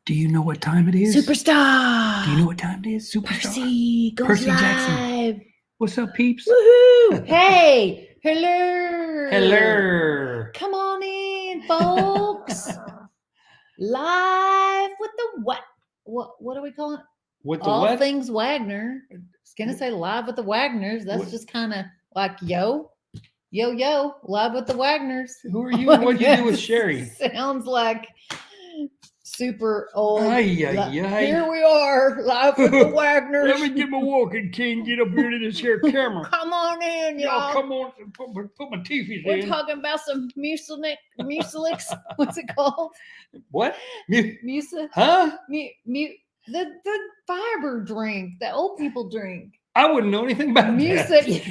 Do you know what time it is? Superstar. Do you know what time it is? Superstar. Percy goes Percy live. Jackson. What's up, peeps? Woohoo! Hey, hello. Hello. Come on in, folks. Live with the what do we call it? What the All what? things Wagner. I was gonna say live with the Wagners. That's What? just kind of like yo, live with the Wagners. Who are you? And what do you do with Sherry? Sounds like super old. Ay, ay, ay. Here we are, live with the Wagners. Let me get my walking cane, get up here to this here camera. Come on in, y'all. Come on, put my teethies We're in. talking about some mucilix. What's it called? What? Mucil. Huh? The fiber drink that old people drink. I wouldn't know anything about Music.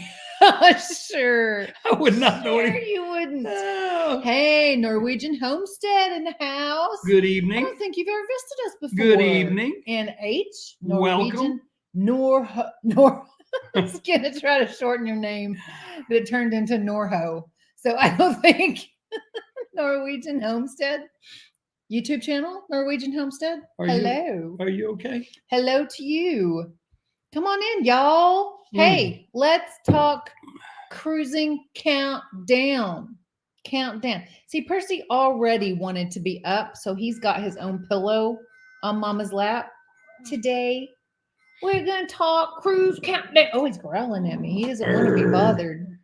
Sure. I would not know Sure anything. you wouldn't. Oh. Hey, Norwegian Homestead in the house. Good I evening. don't think you've ever visited us before. Good evening. NH. Welcome. Nor. I was gonna try to shorten your name, but it turned into Norho. So I don't think Norwegian Homestead. YouTube channel, Norwegian Homestead. Hello. Are you okay? Hello to you. Come on in, y'all. Hey, let's talk cruising countdown. Countdown. See, Percy already wanted to be up, so he's got his own pillow on Mama's lap. Today, we're going to talk cruise countdown. Oh, he's growling at me. He doesn't want to be bothered.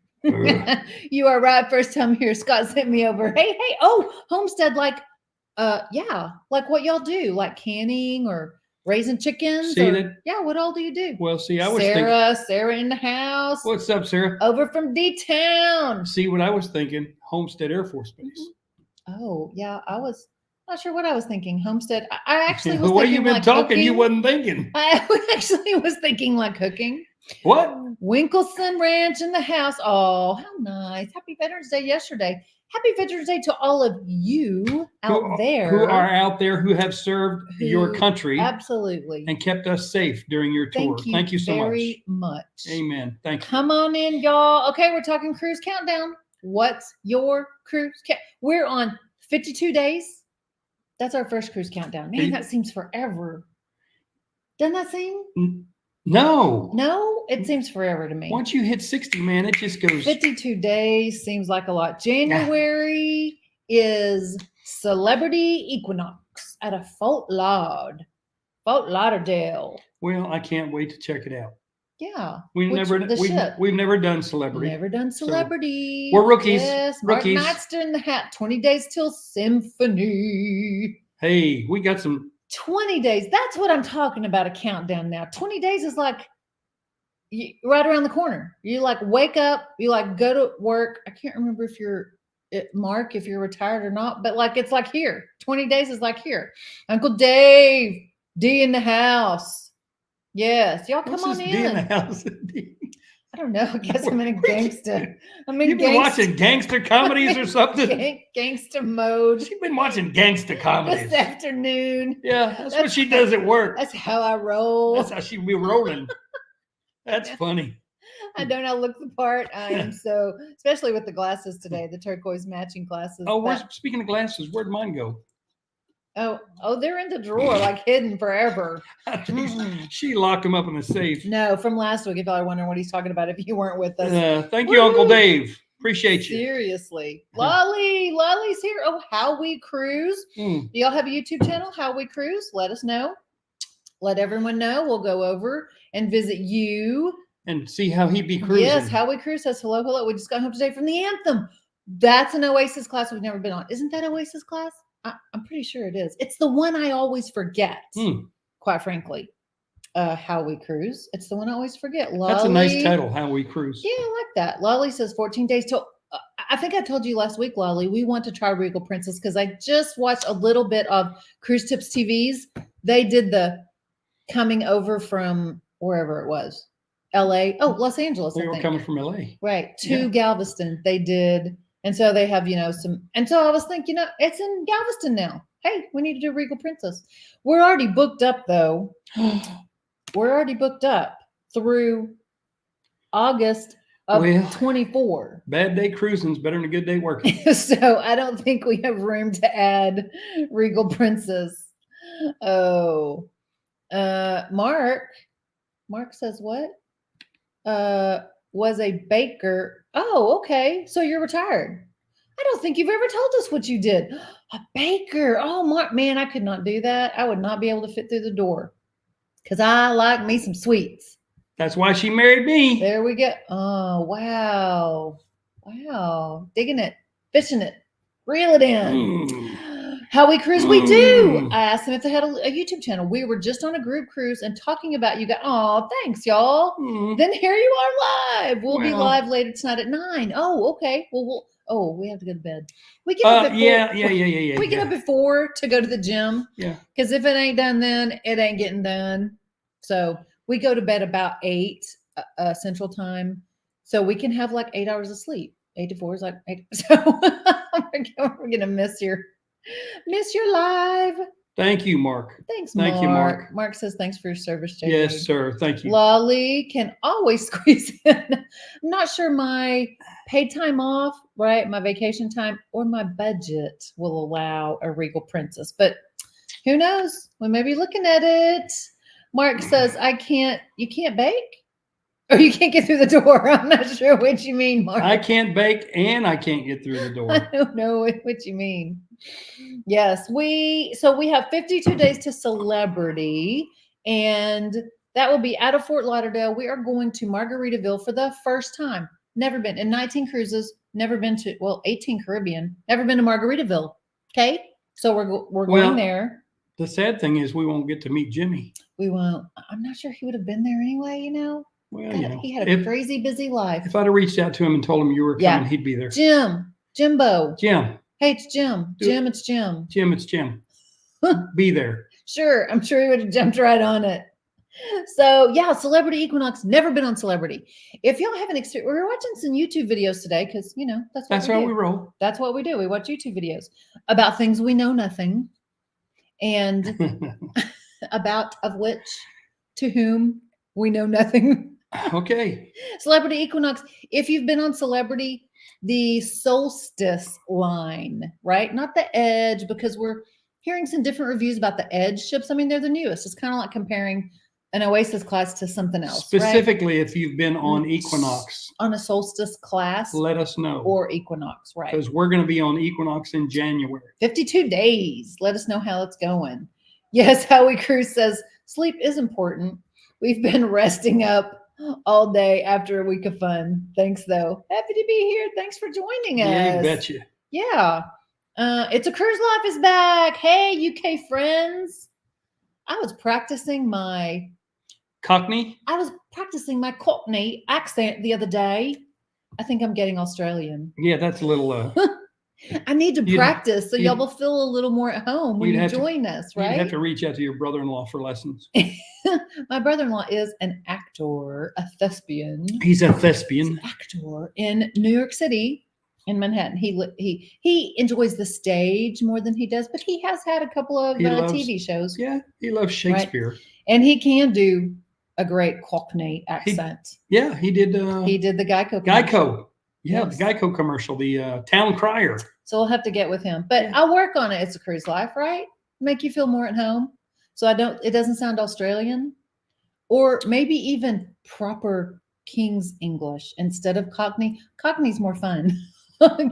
You are right. First time here. Scott sent me over. Hey. Oh, Homestead, like what y'all do, like canning or raising chickens. Yeah, what all do you do? Well, see, I was Sarah in the house. What's up, Sarah? Over from D-Town. See, what I was thinking, Homestead Air Force Base. Mm-hmm. Oh, yeah, I was not sure what I was thinking. Homestead. I actually was the way thinking you've been like talking, cooking. you wasn't thinking. I actually was thinking like cooking. What? Winkleson Ranch in the house. Oh, how nice. Happy Veterans Day yesterday. Happy Veterans Day to all of you out there. Who are out there who have served your country. Absolutely. And kept us safe during your tour. Thank you so very much. Amen. Thank you. Come on in, y'all. Okay, we're talking cruise countdown. What's your cruise count? We're on 52 days. That's our first cruise countdown. Man, that seems forever. Doesn't that seem? No, it seems forever to me. Once you hit 60, man, it just goes. 52 days seems like a lot. January is Celebrity Equinox at a Fort Lauderdale. Well, I can't wait to check it out. Yeah, we've never done Celebrity. Never done Celebrity. So we're rookies. Yes, rookies. Martin Knightster in the hat. 20 days till Symphony. Hey, we got some. 20 days. That's what I'm talking about, a countdown now. 20 days is like right around the corner. You like wake up, you like go to work. I can't remember if you're Mark, if you're retired or not, but like it's like here. 20 days is like here. Uncle Dave, D in the house. Yes, y'all come on in. D in the house. I don't know. I guess I'm in a gangster. You've been watching gangster comedies or something? Gangster mode. She's been watching gangster comedies. This afternoon. Yeah, that's what she does at work. That's how I roll. That's how she be rolling. That's funny. I don't look the part. I am so, especially with the glasses today, the turquoise matching glasses. Oh, speaking of glasses, where'd mine go? Oh, they're in the drawer, like hidden forever. She locked them up in the safe. No, from last week, if y'all are wondering what he's talking about, if you weren't with us. Thank you, Uncle Dave. Appreciate you. Seriously. Lolly's here. Oh, Howe Cruise. Do y'all have a YouTube channel, Howe Cruise? Let us know. Let everyone know. We'll go over and visit you. And see how he be cruising. Yes, Howe Cruise says hello. We just got home today from the Anthem. That's an Oasis class we've never been on. Isn't that Oasis class? I'm pretty sure it is. It's the one I always forget, quite frankly. Howe Cruise. It's the one I always forget. Lolly. That's a nice title, Howe Cruise. Yeah, I like that. Lolly says 14 days till. I think I told you last week, Lolly, we want to try Regal Princess because I just watched a little bit of Cruise Tips TV's. They did the coming over from wherever it was. LA. Oh, Los Angeles. We were coming from LA. Right. To Galveston. They did. And so they have, some, and so I was thinking, it's in Galveston now. Hey, we need to do Regal Princess. We're already booked up though. We're already booked up through August of 24. Bad day cruising's better than a good day working. So I don't think we have room to add Regal Princess. Oh, Mark says what? Was a baker. Oh, okay. So you're retired. I don't think you've ever told us what you did. A baker. Oh, Mark, man, I could not do that. I would not be able to fit through the door because I like me some sweets. That's why she married me. There we go. Oh, wow. Wow. Digging it, fishing it, reel it in. Howe Cruise, we do. I asked them if they had a YouTube channel. We were just on a group cruise and talking about you guys. Oh, thanks, y'all. Then here you are live. We'll be live later tonight at 9. Oh, okay. Well, we have to go to bed. We get up at 4. Yeah. We get up at 4 to go to the gym. Yeah. Because if it ain't done then, it ain't getting done. So we go to bed about 8 Central Time. So we can have like 8 hours of sleep. 8 to 4 is like 8. So we're gonna miss your live. Thank you, Mark. Thanks, Mark. Thank you, Mark. Mark says thanks for your service, JD. Yes, sir. Thank you. Lolly can always squeeze in. I'm not sure my paid time off, right? My vacation time or my budget will allow a Regal Princess, but who knows? We may be looking at it. Mark says, you can't bake? Or you can't get through the door. I'm not sure what you mean, Mark. I can't bake and I can't get through the door. I don't know what you mean. Yes, we have 52 days to Celebrity, and that will be out of Fort Lauderdale. We are going to Margaritaville for the first time. Never been in 19 cruises, never been to 18 Caribbean, never been to Margaritaville. Okay, so we're going there. The sad thing is we won't get to meet Jimmy. We won't. I'm not sure he would have been there anyway, Well, he had a crazy busy life. If I'd have reached out to him and told him you were coming, he'd be there. Jimbo. Jim. Hey, it's Jim. Jim, it's Jim. Jim, it's Jim. Be there. Sure. I'm sure he would have jumped right on it. So, yeah, Celebrity Equinox. Never been on Celebrity. If y'all haven't experienced, we were watching some YouTube videos today because, that's how we roll. That's what we do. We watch YouTube videos about things we know nothing and to whom we know nothing. Okay. Celebrity Equinox. If you've been on Celebrity, the Solstice line, right? Not the Edge, because we're hearing some different reviews about the Edge ships. I mean, they're the newest. It's kind of like comparing an Oasis class to something else. Specifically, right? If you've been on Equinox. On a Solstice class. Let us know. Or Equinox, right? Because we're going to be on Equinox in January. 52 days. Let us know how it's going. Yes, Howe Cruise says, sleep is important. We've been resting up all day after a week of fun. Thanks, though. Happy to be here. Thanks for joining us. Yeah, you betcha. Yeah. It's a Cruise Life is back. Hey, UK friends. I was practicing my Cockney? I was practicing my Cockney accent the other day. I think I'm getting Australian. Yeah, that's a little... I need to practice so y'all will feel a little more at home when you join us, right? You'd have to reach out to your brother-in-law for lessons. My brother-in-law is an actor, a thespian. He's a thespian. He's an actor in New York City, in Manhattan. He enjoys the stage more than he does, but he has had a couple of TV shows. Yeah, he loves Shakespeare. Right? And he can do a great Cockney accent. He did. He did the Geico. Geico. Yeah, yes. The Geico commercial, the town crier. So we'll have to get with him. But I'll work on it. It's a Cruise Life, right? Make you feel more at home. So it doesn't sound Australian. Or maybe even proper King's English instead of Cockney. Cockney's more fun.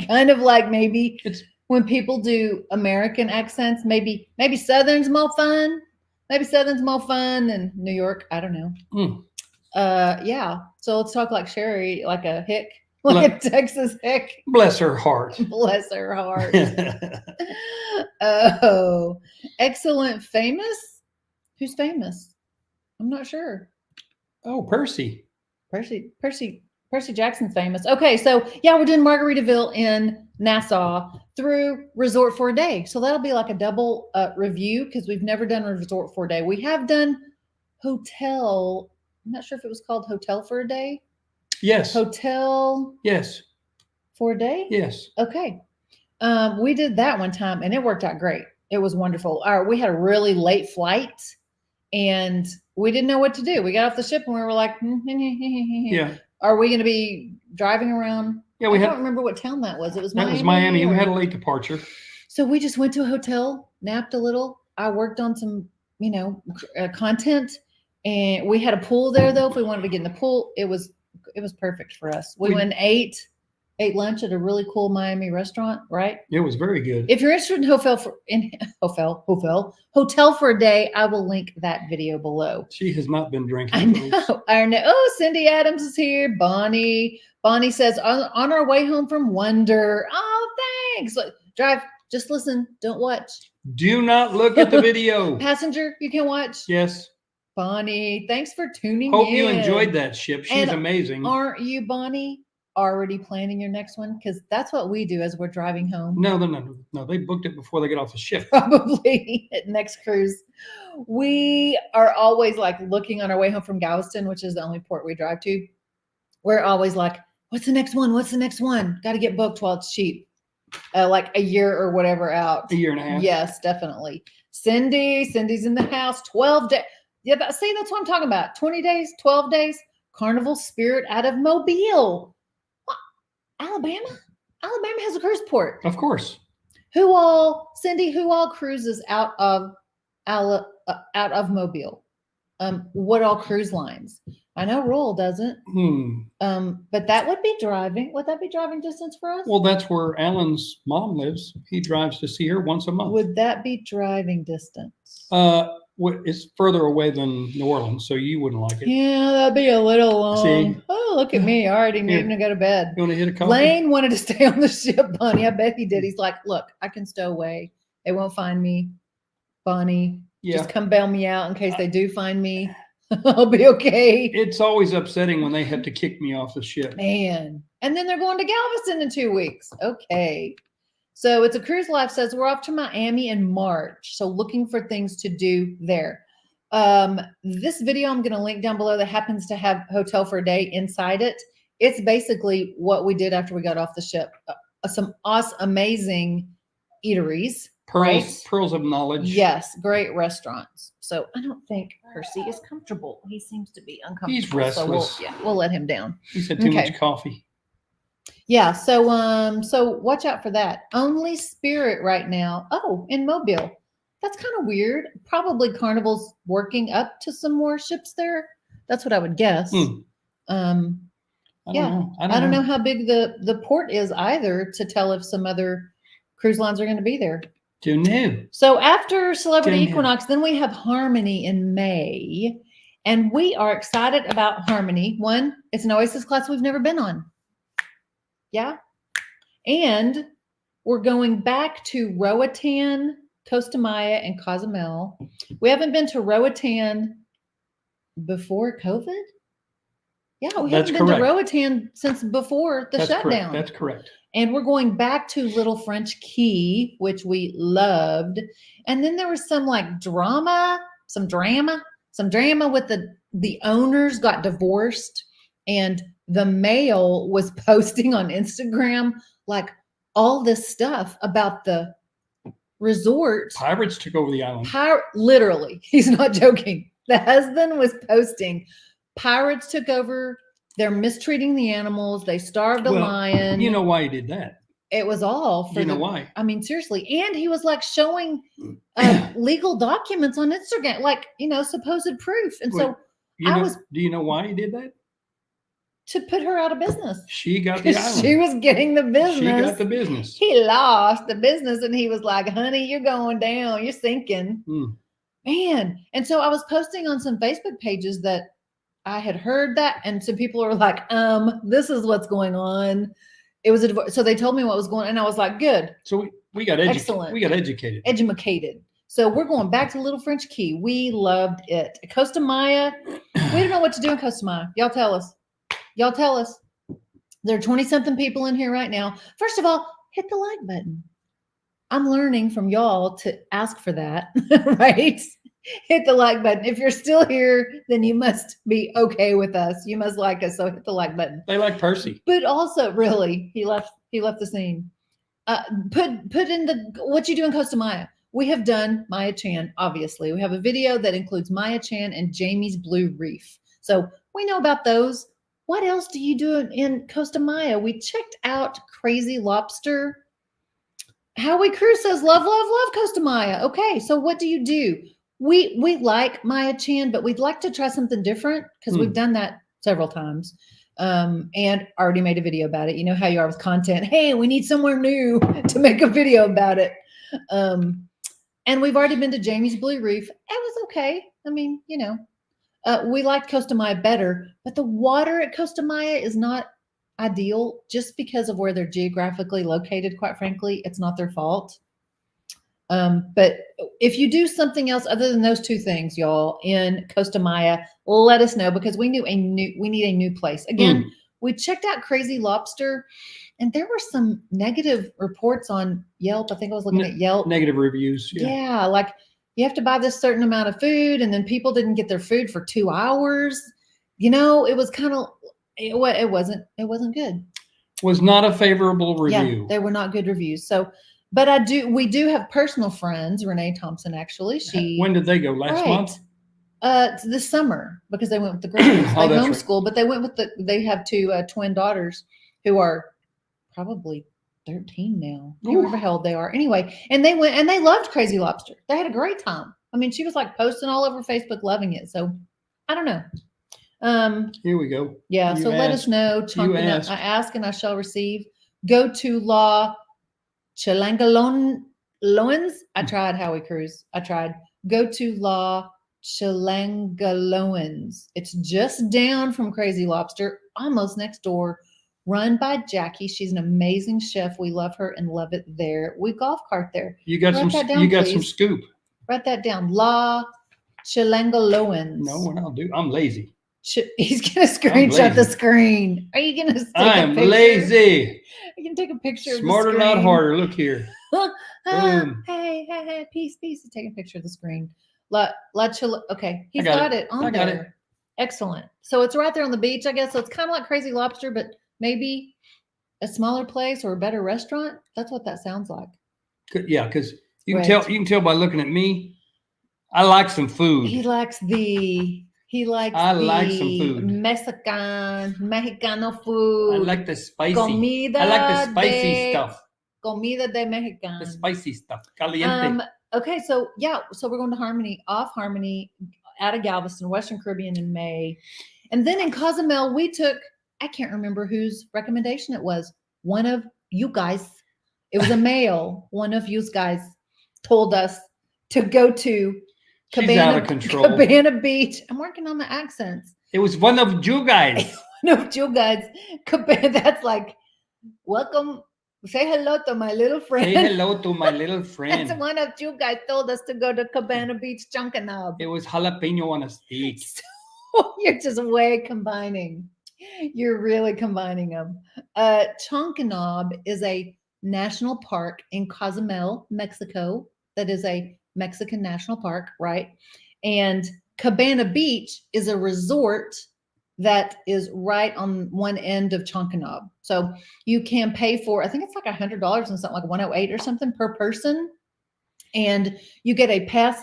Kind of like maybe when people do American accents, maybe Southern's more fun. Maybe Southern's more fun than New York. I don't know. Yeah. So let's talk like Sherry, like a hick. Like a Texas hick. Bless her heart. Bless her heart. Oh, excellent. Famous? Who's famous? I'm not sure. Oh, Percy. Percy Jackson's famous. Okay, so yeah, we're doing Margaritaville in Nassau through Resort for a Day. So that'll be like a double review because we've never done a Resort for a Day. We have done hotel. I'm not sure if it was called Hotel for a Day. Yes. Hotel. Yes. For a day? Yes. Okay. We did that one time and it worked out great. It was wonderful. We had a really late flight and we didn't know what to do. We got off the ship and we were like, yeah. Are we going to be driving around? Yeah, I don't remember what town that was. It was Miami. That was Miami. We had a late departure. So we just went to a hotel, napped a little, I worked on some, content, and we had a pool there though. If we wanted to get in the pool, it was perfect for us. We went and ate lunch at a really cool Miami restaurant, right? It was very good. If you're interested in hotel for a day, I will link that video below. She has not been drinking. I know. I know. Oh, Cindy Adams is here. Bonnie says on our way home from Wonder. Oh, thanks. Drive. Just listen. Don't watch. Do not look at the video. Passenger, you can watch. Yes. Bonnie, thanks for tuning Hope in. you enjoyed that ship. She's And amazing. Aren't you, Bonnie, already planning your next one? Because that's what we do as we're driving home. No. They booked it before they get off the ship. Probably at next cruise. We are always like looking on our way home from Galveston, which is the only port we drive to. We're always like, what's the next one? What's the next one? Got to get booked while it's cheap. Like a year or whatever out. A year and a half. Yes, definitely. Cindy's in the house. 12 days. Yeah, that's what I'm talking about. 20 days, 12 days. Carnival Spirit out of Mobile. What? Alabama has a cruise port. Of course. Cindy, who all cruises out of Mobile? What all cruise lines? I know Royal doesn't. But that would be driving. Would that be driving distance for us? Well, that's where Alan's mom lives. He drives to see her once a month. Would that be driving distance? It's further away than New Orleans, so you wouldn't like it. Yeah, that'd be a little long. See? Oh, look at me. Already needing to go to bed. You want to hit a coffee? Lane wanted to stay on the ship, Bonnie. I bet he did. He's like, look, I can stow away. They won't find me. Bonnie, just come bail me out in case they do find me. I'll be okay. It's always upsetting when they have to kick me off the ship. Man. And then they're going to Galveston in 2 weeks. Okay. So It's a Cruise Life says we're off to Miami in March. So looking for things to do there. This video I'm going to link down below that happens to have hotel for a day inside it. It's basically what we did after we got off the ship. Some awesome, amazing eateries. Pearls of knowledge. Yes, great restaurants. So I don't think Percy is comfortable. He seems to be uncomfortable. He's restless. So we'll let him down. He's had too much coffee. Yeah, so watch out for that. Only Spirit right now. Oh, in Mobile. That's kind of weird. Probably Carnival's working up to some more ships there. That's what I would guess. I don't know how big the port is either to tell if some other cruise lines are going to be there. Too new. So after Celebrity Equinox, then we have Harmony in May. And we are excited about Harmony. One, it's an Oasis class we've never been on. Yeah. And we're going back to Roatan, Costa Maya, and Cozumel. We haven't been to Roatan before COVID. Yeah, we haven't been to Roatan since before the shutdown. That's correct. And we're going back to Little French Key, which we loved. And then there was some drama with the owners got divorced, and the male was posting on Instagram all this stuff about the resort. Pirates took over the island. Literally, he's not joking. The husband was posting, pirates took over. They're mistreating the animals. They starved a lion. You know why he did that? It was all for why? I mean, seriously. And he was showing legal documents on Instagram, supposed proof. And do you know why he did that? To put her out of business. She got the island. She was getting the business. She got the business. He lost the business, and he was like, honey, you're going down. You're sinking. Man. And so I was posting on some Facebook pages that I had heard that, and some people were like, this is what's going on. It was a divorce. So they told me what was going on, and I was like, good. So we got educated. Excellent. We got educated. Educated. So we're going back to Little French Key. We loved it. Costa Maya, we don't know what to do in Costa Maya. Y'all tell us. There are 20-something people in here right now. First of all, hit the like button. I'm learning from y'all to ask for that, right? Hit the like button. If you're still here, then you must be okay with us. You must like us. So hit the like button. They like Percy. But also, really, he left the scene. Put in what you do in Costa Maya. We have done Maya Chan, obviously. We have a video that includes Maya Chan and Jamie's Blue Reef. So we know about those. What else do you do in Costa Maya? We checked out Crazy Lobster. Howie Cruise says, love, love, love Costa Maya. Okay, so what do? We like Maya Chan, but we'd like to try something different because we've done that several times. And already made a video about it. You know how you are with content. Hey, we need somewhere new to make a video about it. And we've already been to Jamie's Blue Reef. It was okay. I mean, we liked Costa Maya better, but the water at Costa Maya is not ideal just because of where they're geographically located. Quite frankly, it's not their fault. But if you do something else other than those two things, y'all, in Costa Maya, let us know because we need a new place. Again, we checked out Crazy Lobster and there were some negative reports on Yelp. I think I was looking at Yelp. Negative reviews. Yeah, like you have to buy this certain amount of food and then people didn't get their food for 2 hours. It was kind of, it wasn't good. Was not a favorable review. Yeah, they were not good reviews. So, but we do have personal friends, Renee Thompson, actually. When did they go? Last month? This summer because they went with the girls. They homeschool, right. But they went with they have two twin daughters who are probably 13 now. I can't remember how old they are. Anyway, and they went and they loved Crazy Lobster. They had a great time. I mean, she was like posting all over Facebook, loving it. So I don't know. Here we go. Yeah. So let us know. I ask and I shall receive. Go to La Chilangalons. I tried Howie Cruise. Go to La Chilangalons. It's just down from Crazy Lobster, almost next door. Run by Jackie. She's an amazing chef. We love her and love it there. We golf cart there. You got some scoop. Write that down. La Chilangalons. No, what I'll do. I'm lazy. He's gonna screenshot the screen. Are you gonna take I am lazy. You can take a picture. Smarter, of the screen. not harder. Look here. Hey, peace. He's taking a picture of the screen. Okay, he's got it on there. It. Excellent. So it's right there on the beach, I guess. So it's kind of like Crazy Lobster, but maybe a smaller place or a better restaurant. That's what that sounds like. Yeah, because you can tell by looking at me. I like some food. I like some food. Mexicano food. I like the spicy. Comida I like the spicy stuff. Comida de Mexican. The spicy stuff. Caliente. Okay, so we're going to off Harmony, out of Galveston, Western Caribbean in May. And then in Cozumel, we took, I can't remember whose recommendation it was. One of you guys, it was a male. One of you guys told us to go to Cabana Beach. I'm working on the accents. It was one of you guys. One of you guys. That's like, welcome. Say hello to my little friend. Say hello to my little friend. That's one of you guys told us to go to Cabana Beach, Chunkanob. It was jalapeno on a stick. So you're just way combining. You're really combining them. Chunkanob is a national park in Cozumel, Mexico. That is a Mexican national park, right? And Cabana Beach is a resort that is right on one end of Chunkanob. So you can pay for, I think it's like $100 and something like 108 or something per person. And you get a pass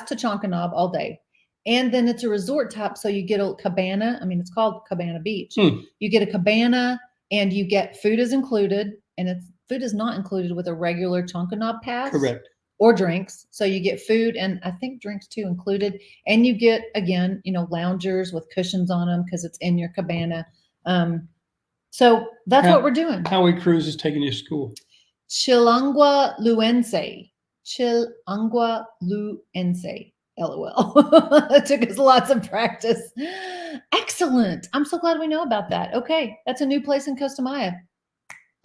to Chunkanob all day. And then it's a resort type. So you get a cabana. I mean, it's called Cabana Beach. You get a cabana and you get food is included. And food is not included with a regular Chunkanob pass. Correct. Or drinks. So you get food and I think drinks too included. And you get, again, loungers with cushions on them because it's in your cabana. So that's what we're doing. Howie Cruise is taking you to school. Chilangaluense. LOL. It took us lots of practice. Excellent. I'm so glad we know about that. Okay. That's a new place in Costa Maya.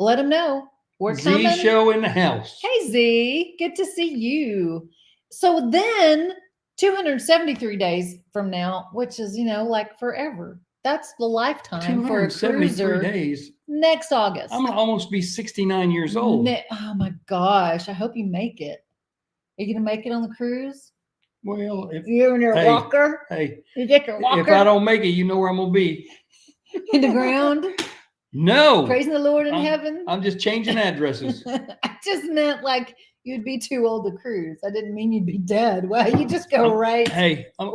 Let them know. We're coming. Z show in the house. Hey, Z. Good to see you. So then 273 days from now, which is, like forever. That's the lifetime for a cruiser. Days. Next August. I'm going to almost be 69 years old. Oh, my gosh. I hope you make it. Are you going to make it on the cruise? Well, if you're in your walker. Hey, you get your walker. If I don't make it, you know where I'm going to be. In the ground? No. Praising the Lord in heaven? I'm just changing addresses. I just meant like you'd be too old to cruise. I didn't mean you'd be dead. Well, you just go right there. I'm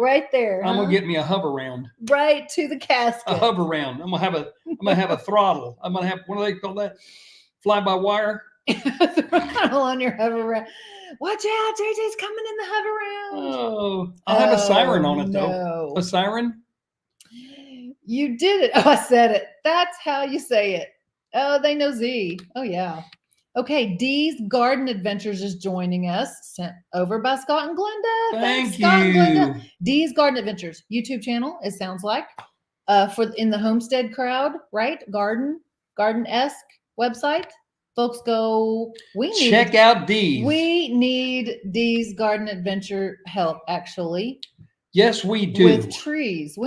going to get me a hover round. Right to the casket. A hover round. I'm going to have a throttle. I'm going to have, what do they call that? Fly by wire? Throttle on your hover. Watch out, JJ's coming in the hover. Oh, I'll have a siren on it though. No. A siren? You did it. Oh, I said it. That's how you say it. Oh, they know Z. Oh, yeah. Okay, Dee's Garden Adventures is joining us, sent over by Scott and Glenda. Thank Scott and you. Glenda. Dee's Garden Adventures YouTube channel. It sounds like for in the homestead crowd, right? Garden-esque website. Folks go. Check out Dee's. We need Dee's Garden Adventure help. Actually, yes, we do. With trees,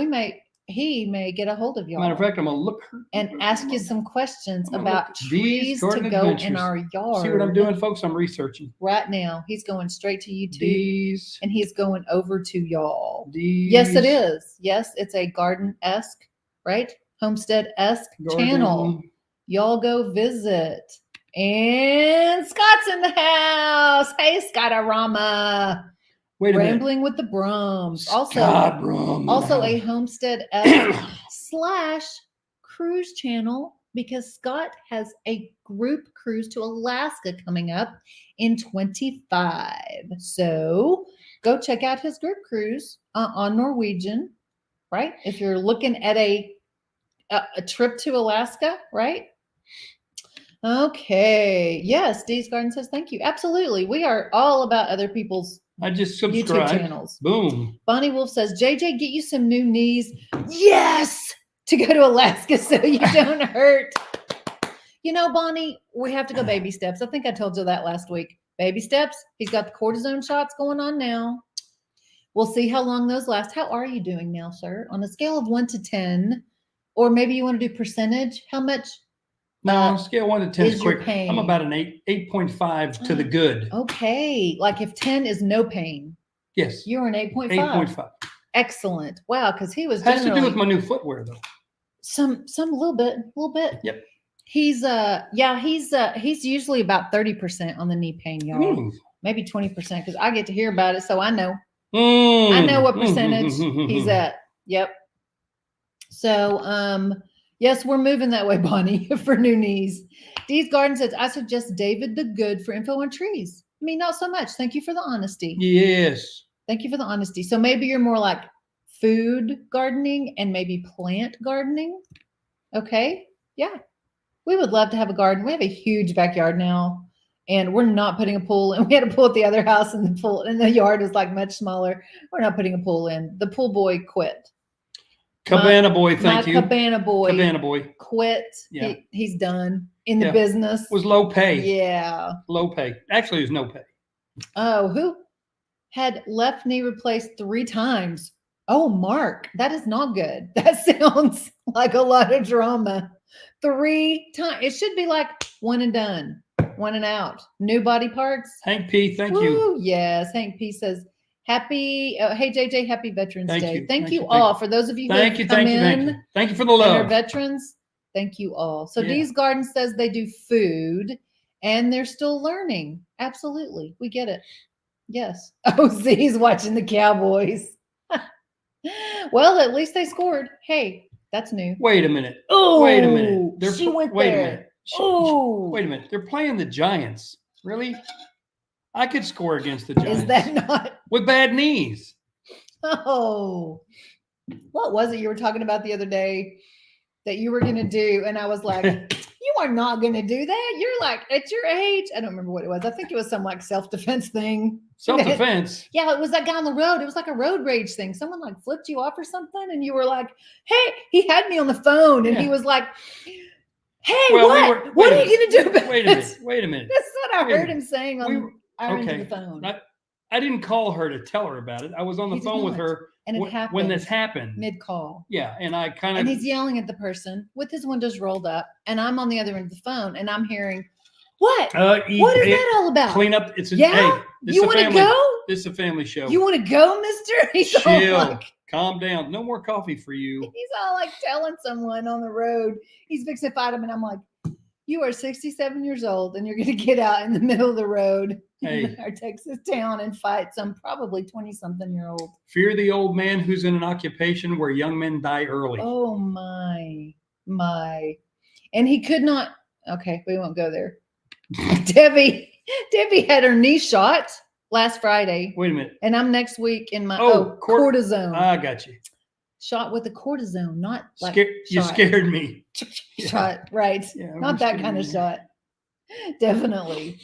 he may get a hold of y'all. Matter of fact, I'm gonna look and ask you some questions about trees to go in our yard. See what I'm doing, folks? I'm researching right now. He's going straight to YouTube, Dee's, and he's going over to y'all. Dee's. Yes, it is. Yes, it's a garden-esque, right? Homestead-esque channel. Y'all go visit. And Scott's in the house. Hey, Scottarama. Wait a Rambling minute. with the Brums. Also a homestead / cruise channel because Scott has a group cruise to Alaska coming up in 25. So go check out his group cruise on Norwegian, right? If you're looking at a trip to Alaska, right? Okay. Yes, Dee's Garden says thank you. Absolutely. We are all about other people's I just subscribed. YouTube channels. Boom. Bonnie Wolf says, JJ, get you some new knees. Yes! To go to Alaska so you don't hurt. You know, Bonnie, we have to go baby steps. I think I told you that last week. Baby steps. He's got the cortisone shots going on now. We'll see how long those last. How are you doing now, sir? On a scale of 1 to 10, or maybe you want to do percentage. How much? No, scale 1 to 10 is quick. pain? I'm about an 8.5 to the good. Okay. Like if 10 is no pain. Yes. You're an 8.5. 8.5. Excellent. Wow, because he was has to do with my new footwear though. Some little bit. Yep. He's usually about 30% on the knee pain, y'all. Maybe 20% because I get to hear about it, so I know. I know what percentage he's at. Yep. So yes, we're moving that way, Bonnie, for new knees. Dee's Garden says, I suggest David the Good for info on trees. I mean, not so much. Thank you for the honesty. Yes. Thank you for the honesty. So maybe you're more like food gardening and maybe plant gardening. Okay. Yeah. We would love to have a garden. We have a huge backyard now and we're not putting a pool in. We had a pool at the other house and the pool in the yard is like much smaller. We're not putting a pool in. The pool boy quit. Cabana boy, thank you. Cabana boy quit. Yeah. He's done in the business. Was low pay. Yeah. Low pay. Actually, it was no pay. Oh, who had left knee replaced 3 times? Oh, Mark, that is not good. That sounds like a lot of drama. 3 times. It should be like 1 and done, 1 and out. New body parts. Hank P, thank you. Yes, Hank P says, hey JJ, happy Veterans Day. Thank you all. For those of you who thank you for the love. And are veterans, thank you all. So Dee's Garden says they do food and they're still learning. Absolutely. We get it. Yes. Oh, Z's watching the Cowboys. Well, at least they scored. Hey, that's new. Wait a minute. Oh, wait a minute. Wait a minute. Oh, wait a minute. They're playing the Giants. Really? I could score against the Giants. Is that not with bad knees? Oh, what was it you were talking about the other day that you were going to do? And I was like, you are not going to do that. You're like, at your age, I don't remember what it was. I think it was some like self-defense thing. Self-defense? Yeah, it was that guy on the road. It was like a road rage thing. Someone like flipped you off or something. And you were like, hey, he had me on the phone and he was like, hey, what are you going to do about it? Wait a minute. That's what I heard him saying on the phone. I didn't call her to tell her about it. I was on the phone with her and it happened when this happened. Mid-call. Yeah, and I kind of... And he's yelling at the person with his windows rolled up, and I'm on the other end of the phone, and I'm hearing, what? What is that all about? Clean up. Hey, you want to go? This is a family show. You want to go, mister? He's chill. Calm down. No more coffee for you. He's all like telling someone on the road. He's fixing to fight him, and I'm like, you are 67 years old, and you're going to get out in the middle of the road in our Texas town and fight some probably 20-something-year-old. Fear the old man who's in an occupation where young men die early. Oh, my. And he could not. Okay, we won't go there. Debbie had her knee shot last Friday. Wait a minute. And I'm next week in my cortisone. cortisone. I got you. Shot with a cortisone, not like you scared me. Shot, right. Yeah, not that kind of shot. Definitely.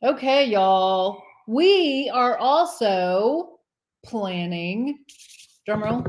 Okay, y'all. We are also planning, drumroll,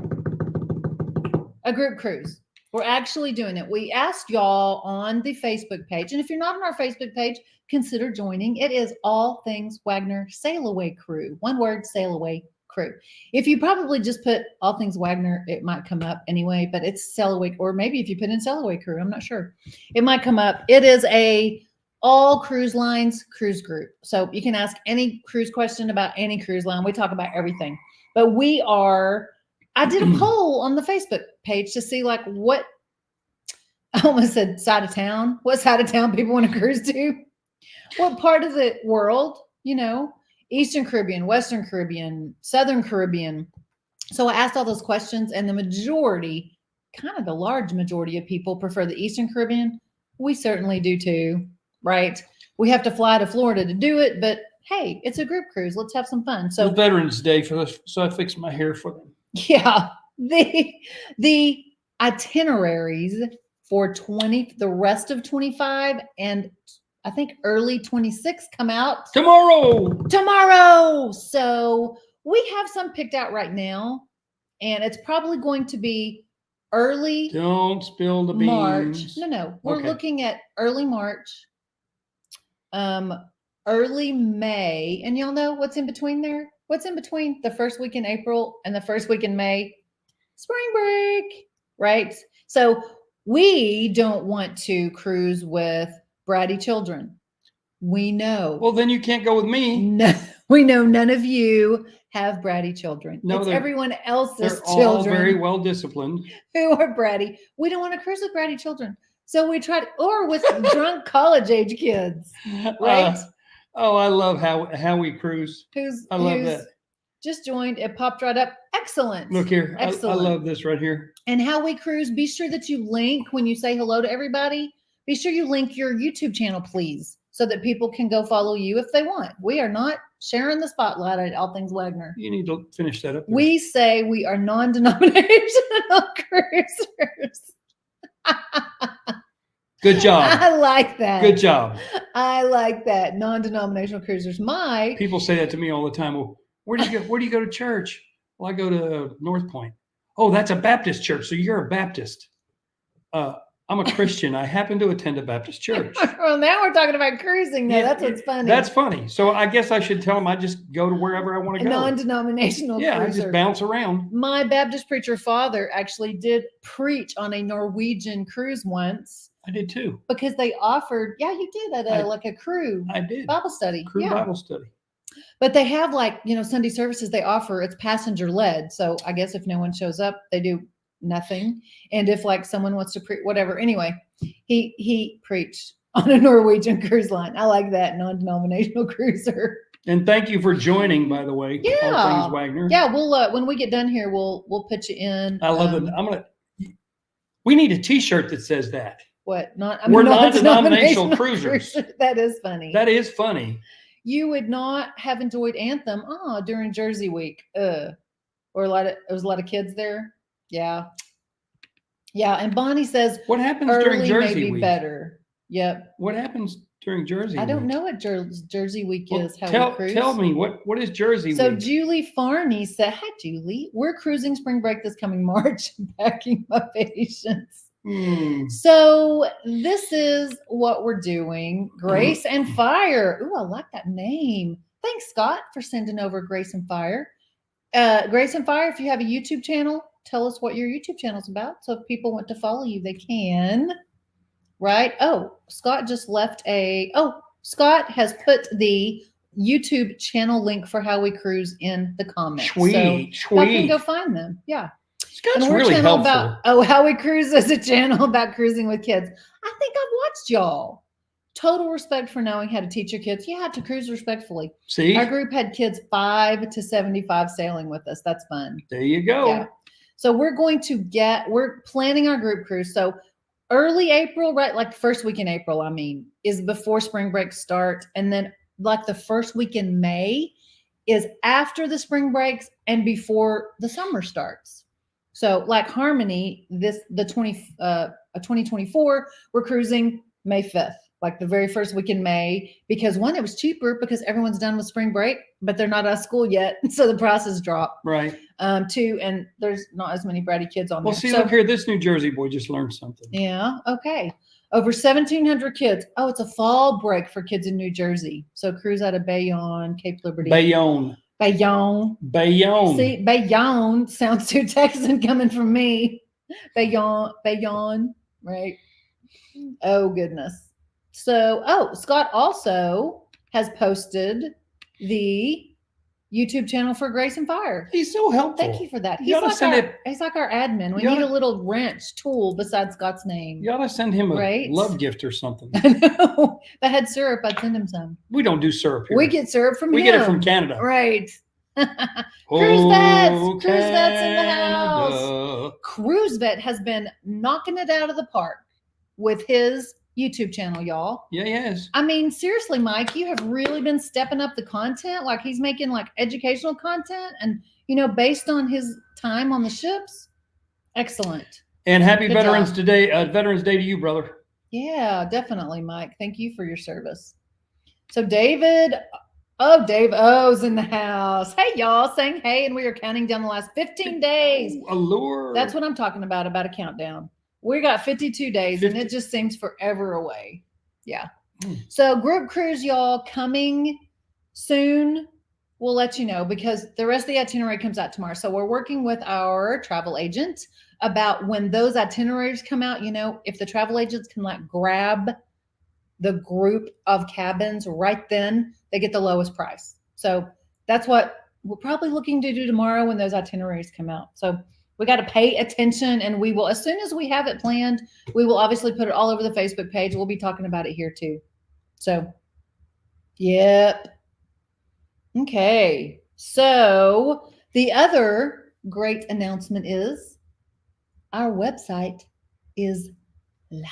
a group cruise. We're actually doing it. We asked y'all on the Facebook page, and if you're not on our Facebook page, consider joining. It is All Things Wagner Sail Away Crew. One word, Sail Away Crew. If you probably just put All Things Wagner, it might come up anyway, but it's Sail Away, or maybe if you put in Sail Away Crew, I'm not sure. It might come up. It is a all cruise lines cruise group. So you can ask any cruise question about any cruise line. We talk about everything. But I did a poll on the Facebook page to see like what, I almost said side of town. What side of town people want to cruise to? What part of the world, Eastern Caribbean, Western Caribbean, Southern Caribbean. So I asked all those questions, and the majority, kind of the large majority of people prefer the Eastern Caribbean. We certainly do too, right? We have to fly to Florida to do it, but hey, it's a group cruise. Let's have some fun. So it's Veterans Day so I fixed my hair for them. Yeah, the itineraries for the rest of 25 and I think early 26 come out tomorrow. So we have some picked out right now, and it's probably going to be early. Don't spill the beans. March. No. We're looking at early March, early May, and y'all know what's in between there? What's in between the first week in April and the first week in May? Spring break, right? So we don't want to cruise with bratty children. We know. Well, then you can't go with me. No, we know none of you have bratty children. No, it's everyone else's they're children. All very well disciplined. Who are bratty. We don't want to cruise with bratty children. So we tried, or with drunk college age kids, right? I love how we cruise. I love that. Just joined. It popped right up. Excellent. Look here. Excellent. I love this right here. And How We Cruise. Be sure that you link when you say hello to everybody. Be sure you link your YouTube channel, please, so that people can go follow you if they want. We are not sharing the spotlight at All Things Wagner. You need to finish that up there. We say we are non-denominational cruisers. Good job. I like that. Good job. I like that. Non-denominational cruisers. People say that to me all the time. Well, where do you go to church? Well, I go to North Point. Oh, that's a Baptist church. So you're a Baptist. I'm a Christian. I happen to attend a Baptist church. Well, now we're talking about cruising. Now that's what's funny. That's funny. So I guess I should tell them I just go to wherever I want to go. Non-denominational cruiser. I just bounce around. My Baptist preacher father actually did preach on a Norwegian cruise once. I did too. Because they offered, you did at like a crew. I did. Bible study. Crew Bible study. But they have Sunday services they offer, it's passenger led. So I guess if no one shows up, they do nothing. And if someone wants to preach, whatever. Anyway, he preached on a Norwegian cruise line. I like that, non-denominational cruiser. And thank you for joining, by the way. Yeah. All Things Wagner. Yeah, we'll when we get done here, we'll put you in. I love it. We need a T-shirt that says that. What? We're non-denominational cruisers. That is funny. That is funny. You would not have enjoyed Anthem during Jersey Week. Or it was a lot of kids there. Yeah. Yeah. And Bonnie says, what happens during Jersey may be Week? Better. Yep. What happens during Jersey Week? I don't know what Jersey Week is. We cruise. Tell me, what is Jersey Week? So Julie Farney said, hi, Julie. We're cruising spring break this coming March. Packing my patience. So this is what we're doing. Grace and Fire. Ooh, I like that name. Thanks, Scott, for sending over Grace and Fire. Grace and Fire, if you have a YouTube channel, tell us what your YouTube channel is about. So if people want to follow you, they can. Right? Oh, Scott just left Scott has put the YouTube channel link for How We Cruise in the comments. Sweet. Y'all can go find them. Yeah. Scott's really helpful. How We Cruise is a channel about cruising with kids. I think I've watched y'all. Total respect for knowing how to teach your kids. You have to cruise respectfully. See? Our group had kids 5 to 75 sailing with us. That's fun. There you go. Yeah. So we're planning our group cruise. So early April, right? Like first week in April, I mean, is before spring break start. And then like the first week in May is after the spring breaks and before the summer starts. So like Harmony, the 2024, we're cruising May 5th, like the very first week in May, because one, it was cheaper because everyone's done with spring break, but they're not out of school yet. So the prices drop. Right. Two, and there's not as many bratty kids on Well, there. see, So, look here. This New Jersey boy just learned something. yeah. Okay. Over 1,700 kids. Oh, it's a fall break for kids in New Jersey. So cruise out of Bayonne, Cape Liberty. Bayonne. Bayonne. Bayonne. See, Bayonne sounds too Texan coming from me. Bayonne, right? Oh, goodness. So, Scott also has posted the YouTube channel for Grace and Fire. He's so helpful. Thank you for that. You oughta send it- He's like our admin. We You need oughta- a little wrench tool besides Scott's name. You ought to send him a Right? love gift or something. I know. If I had syrup, I'd send him some. We don't do syrup here. We get syrup from We him. get it from Canada. Right. Oh, Cruise Vets in the house. Canada. Cruise Vet has been knocking it out of the park with his YouTube channel, y'all. Yeah, yes. I mean, seriously, Mike, you have really been stepping up the content. Like he's making like educational content and, based on his time on the ships. Excellent. And happy Good Veterans job. Veterans Day to you, brother. Yeah, definitely, Mike. Thank you for your service. So Dave O's in the house. Hey, y'all, saying hey, and we are counting down the last 15 days. Ooh, allure. That's what I'm talking about a countdown. We got 52 days, 50. and it just seems forever away. Yeah. Hmm. So group cruise, y'all, coming soon. We'll let you know because the rest of the itinerary comes out tomorrow. So we're working with our travel agent about when those itineraries come out. If the travel agents can like grab the group of cabins right then, they get the lowest price. So that's what we're probably looking to do tomorrow when those itineraries come out. So we got to pay attention, and we will, as soon as we have it planned, we will obviously put it all over the Facebook page. We'll be talking about it here too. So, yep. Okay. So the other great announcement is our website is live.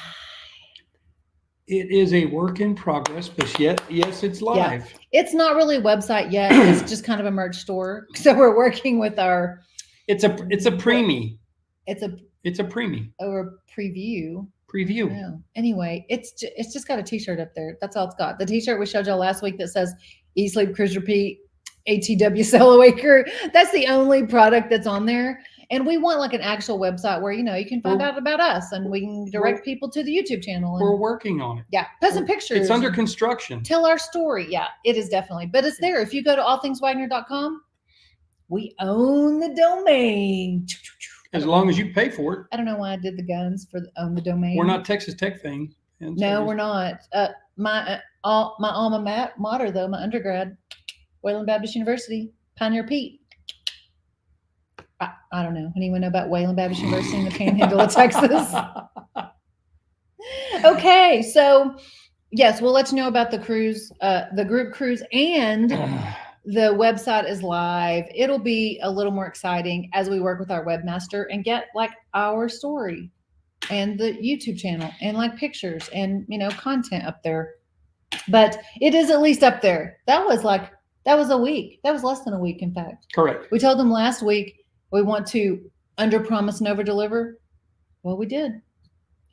It is a work in progress, but yes, it's live. It's not really a website yet. It's just kind of a merch store. So we're working with our. It's a preemie. It's a preemie. or a preview. Preview. Yeah. Anyway, it's just got a T-shirt up there. That's all it's got. The T-shirt we showed y'all last week that says "Eat, Sleep, Cruise, Repeat." ATW Sail Away Crew. That's the only product that's on there. And we want like an actual website where you can find out about us and we can direct people to the YouTube channel. We're And, working on it. yeah, put some pictures. It's under construction. Tell our story. Yeah, it is definitely. But it's there. If you go to allthingswagner.com, we own the domain. As long as you pay for it. I don't know why I did the guns for own the domain. We're not Texas Tech thing. No, we're not. My alma mater though, my undergrad, Wayland Baptist University, Pioneer Pete. I don't know. Anyone know about Wayland Baptist University in the Panhandle of Texas? Okay, so yes, we'll let you know about the cruise, the group cruise, and the website is live. It'll be a little more exciting as we work with our webmaster and get like our story and the YouTube channel and like pictures and content up there. But it is at least up there. That was a week. That was less than a week, in fact. Correct. We told them last week we want to under promise and over deliver. Well, we did.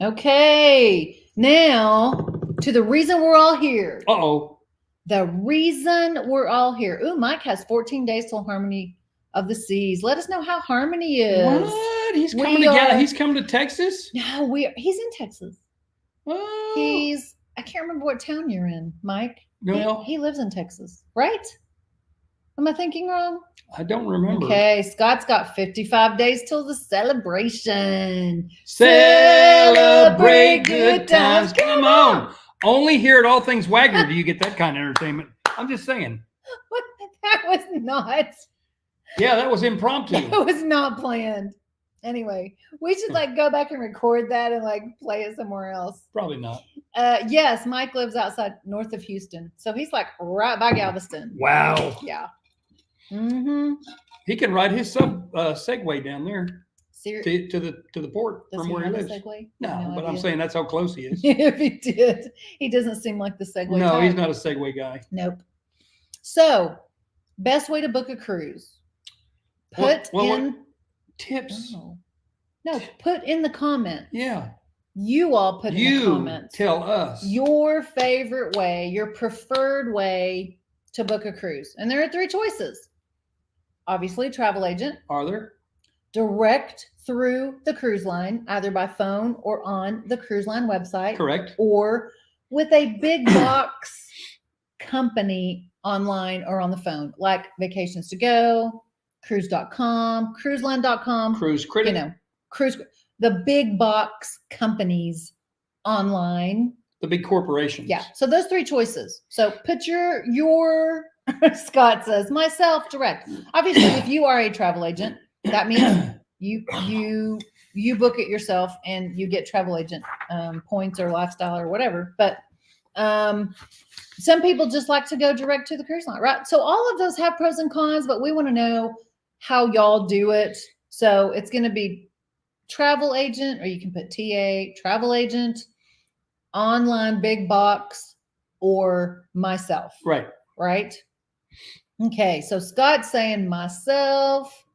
Okay. Now to the reason we're all here. Uh-oh. The reason we're all here. Ooh, Mike has 14 days till Harmony of the Seas. Let us know how Harmony is. What? He's coming together. He's coming to Texas? No, he's in Texas. Oh. I can't remember what town you're in, Mike. No. He lives in Texas, right? Am I thinking wrong? I don't remember. Okay, Scott's got 55 days till the celebration. Celebrate good times. Come on. Only here at All Things Wagner do you get that kind of entertainment. I'm just saying. What? That was not. Yeah, that was impromptu. That was not planned. Anyway, we should go back and record that and play it somewhere else. Probably not. Yes, Mike lives outside north of Houston. So he's right by Galveston. Wow. Yeah. Mm-hmm. He can ride his Segway down there. to the port Does from he where he have a lives. Segway? No, but I'm idea. saying that's how close he is. If he did, he doesn't seem like the Segway No, type. he's not a Segway guy. Nope. So, best way to book a cruise. Put in tips. Oh. No, put in the comments. Yeah. You all put in the comments. Tell us your favorite way, your preferred way to book a cruise. And there are 3 choices. Obviously, travel agent. Are there? Direct through the cruise line, either by phone or on the cruise line website. Correct. Or with a big box company online or on the phone, like Vacations to Go, cruise.com, cruiseline.com, Cruise Critic. The big box companies online. The big corporations. Yeah. So those 3 choices. So put your Scott says, myself direct. Obviously, if you are a travel agent, that means you book it yourself and you get travel agent points or lifestyle or whatever. But some people just like to go direct to the cruise line, right? So all of those have pros and cons, but we want to know how y'all do it. So it's going to be travel agent, or you can put TA, travel agent, online big box, or myself. Right. Right. Okay. So Scott's saying myself.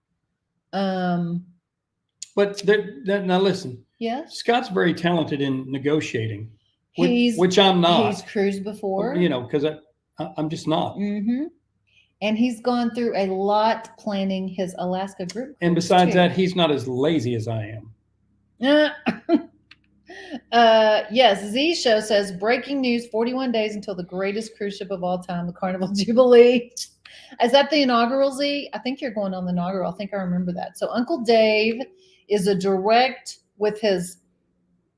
But now listen. Yes. Scott's very talented in negotiating, He's which I'm not. He's cruised before. You know, because I'm just not. Mm-hmm. And he's gone through a lot planning his Alaska group. And besides that, he's not as lazy as I am. Yes, Z Show says breaking news: 41 days until the greatest cruise ship of all time, the Carnival Jubilee. Is that the inaugural, Z? I think you're going on the inaugural. I think I remember that. So Uncle Dave is a direct with his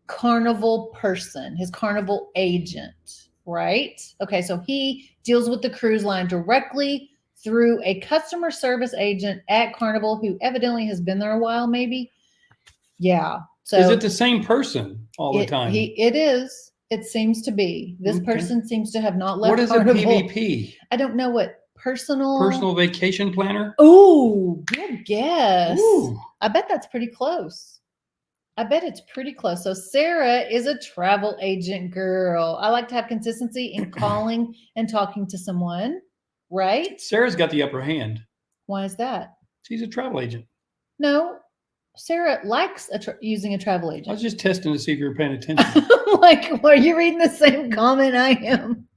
Carnival person, his Carnival agent, right? Okay, so he deals with the cruise line directly through a customer service agent at Carnival who evidently has been there a while, maybe. Yeah. So is it the same person all the time? It is. It seems to be. This person seems to have not left. What is Carnival. a PVP? I don't know what personal vacation planner. Ooh, good guess. Ooh. I bet that's pretty close. I bet it's pretty close. So Sarah is a travel agent girl. I like to have consistency in calling and talking to someone, right? Sarah's got the upper hand. Why is that? She's a travel agent. No, Sarah likes using a travel agent. I was just testing to see if you were paying attention. Like, are you reading the same comment I am?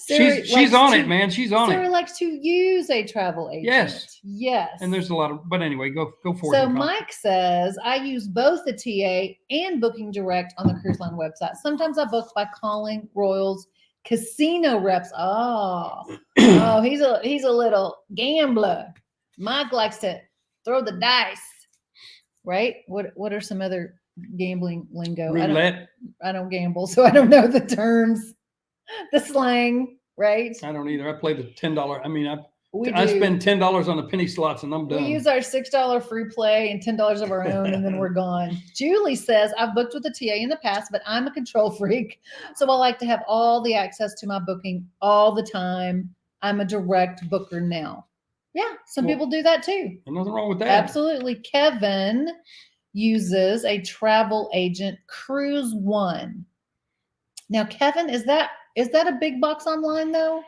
She's on it, man. She's on it. Sarah likes to use a travel agent. Yes. Yes. And there's a lot of, but anyway, go for it. So Mike says, I use both the TA and Booking Direct on the cruise line website. Sometimes I book by calling Royals casino reps. Oh, he's a little gambler. Mike likes to throw the dice, right? What are some other gambling lingo? Roulette. I don't gamble, so I don't know the terms. The slang, right? I don't either. I play the $10. I mean, I spend $10 on the penny slots and I'm done. We use our $6 free play and $10 of our own, and then we're gone. Julie says, I've booked with a TA in the past, but I'm a control freak. So I like to have all the access to my booking all the time. I'm a direct booker now. Yeah, some people do that too. There's nothing wrong with that. Absolutely. Kevin uses a travel agent, Cruise One. Now, Kevin, is that a big box online though?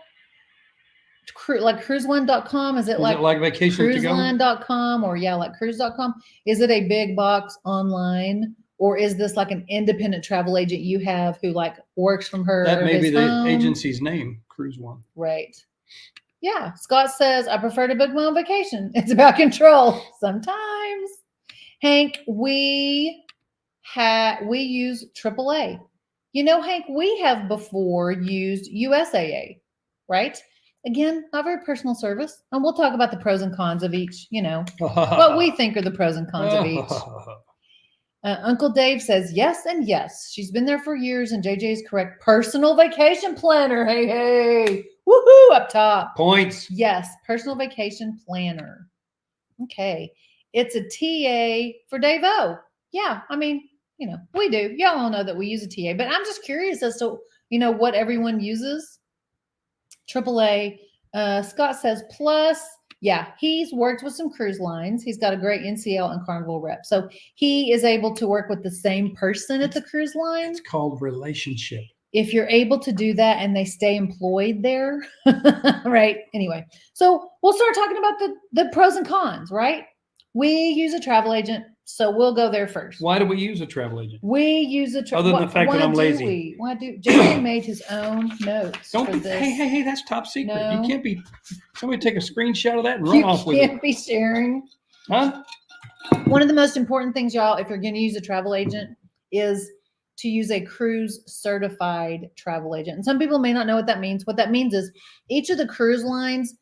Like cruiseone.com? Is it like Vacations to Go? Cruiseline.com or like cruise.com? Is it a big box online, or is this like an independent travel agent you have who like works from her? That may be the home? agency's name, Cruise One. Right. Yeah. Scott says, I prefer to book my own vacation. It's about control. Sometimes. Hank, we use AAA. You know, Hank, we have before used USAA, right? Again, not very personal service. And we'll talk about the pros and cons of each, what we think are the pros and cons of each. Uncle Dave says, yes and yes. She's been there for years, and JJ is correct. Personal vacation planner. Hey. Woohoo, up top. Points. Yes, personal vacation planner. Okay. It's a TA for Dave-O. Yeah, I mean, we do. Y'all all know that we use a TA, but I'm just curious as to, what everyone uses. AAA. Scott says, plus Yeah, he's worked with some cruise lines. He's got a great NCL and Carnival rep. So he is able to work with the same person at the cruise line. It's called relationship. If you're able to do that and they stay employed there, right? Anyway, so we'll start talking about the pros and cons, right? We use a travel agent, so we'll go there first. Why do we use a travel agent? We use a travel Other than the fact that I'm lazy. Why do JJ made his own notes Don't for be, this? hey, that's top secret. No. You can't be. Somebody take a screenshot of that and run You off with it, can't be sharing. huh? One of the most important things, y'all, if you're going to use a travel agent, is to use a cruise certified travel agent. And some people may not know what that means. What that means is each of the cruise lines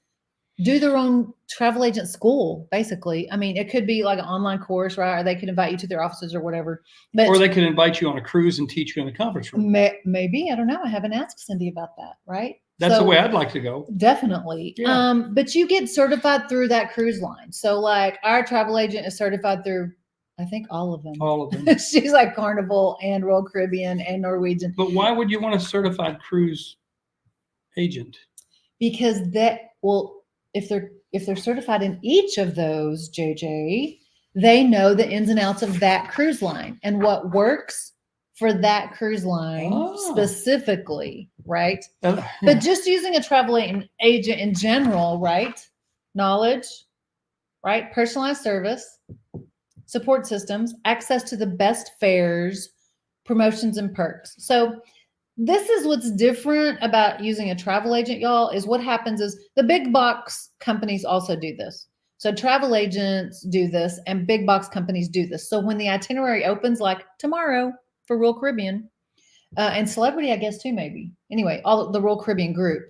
do their own travel agent school, basically. I mean, it could be like an online course, right? Or they could invite you to their offices or whatever. But Or they could invite you on a cruise and teach you in the conference room. maybe, I don't know. I haven't asked Cindy about that, right? That's So, the way I'd like to go. definitely. Yeah. But you get certified through that cruise line. So like our travel agent is certified through, I think, all of them. All of them. She's like Carnival and Royal Caribbean and Norwegian. But why would you want a certified cruise agent? Because if they're certified in each of those, JJ, they know the ins and outs of that cruise line and what works for that cruise line specifically, right? But just using a travel agent in general, right? Knowledge, right? Personalized service, support systems, access to the best fares, promotions, and perks. So this is what's different about using a travel agent, y'all, is what happens is the big box companies also do this. So travel agents do this and big box companies do this. So when the itinerary opens, like tomorrow for Royal Caribbean and Celebrity, I guess too, maybe. Anyway, all the Royal Caribbean group.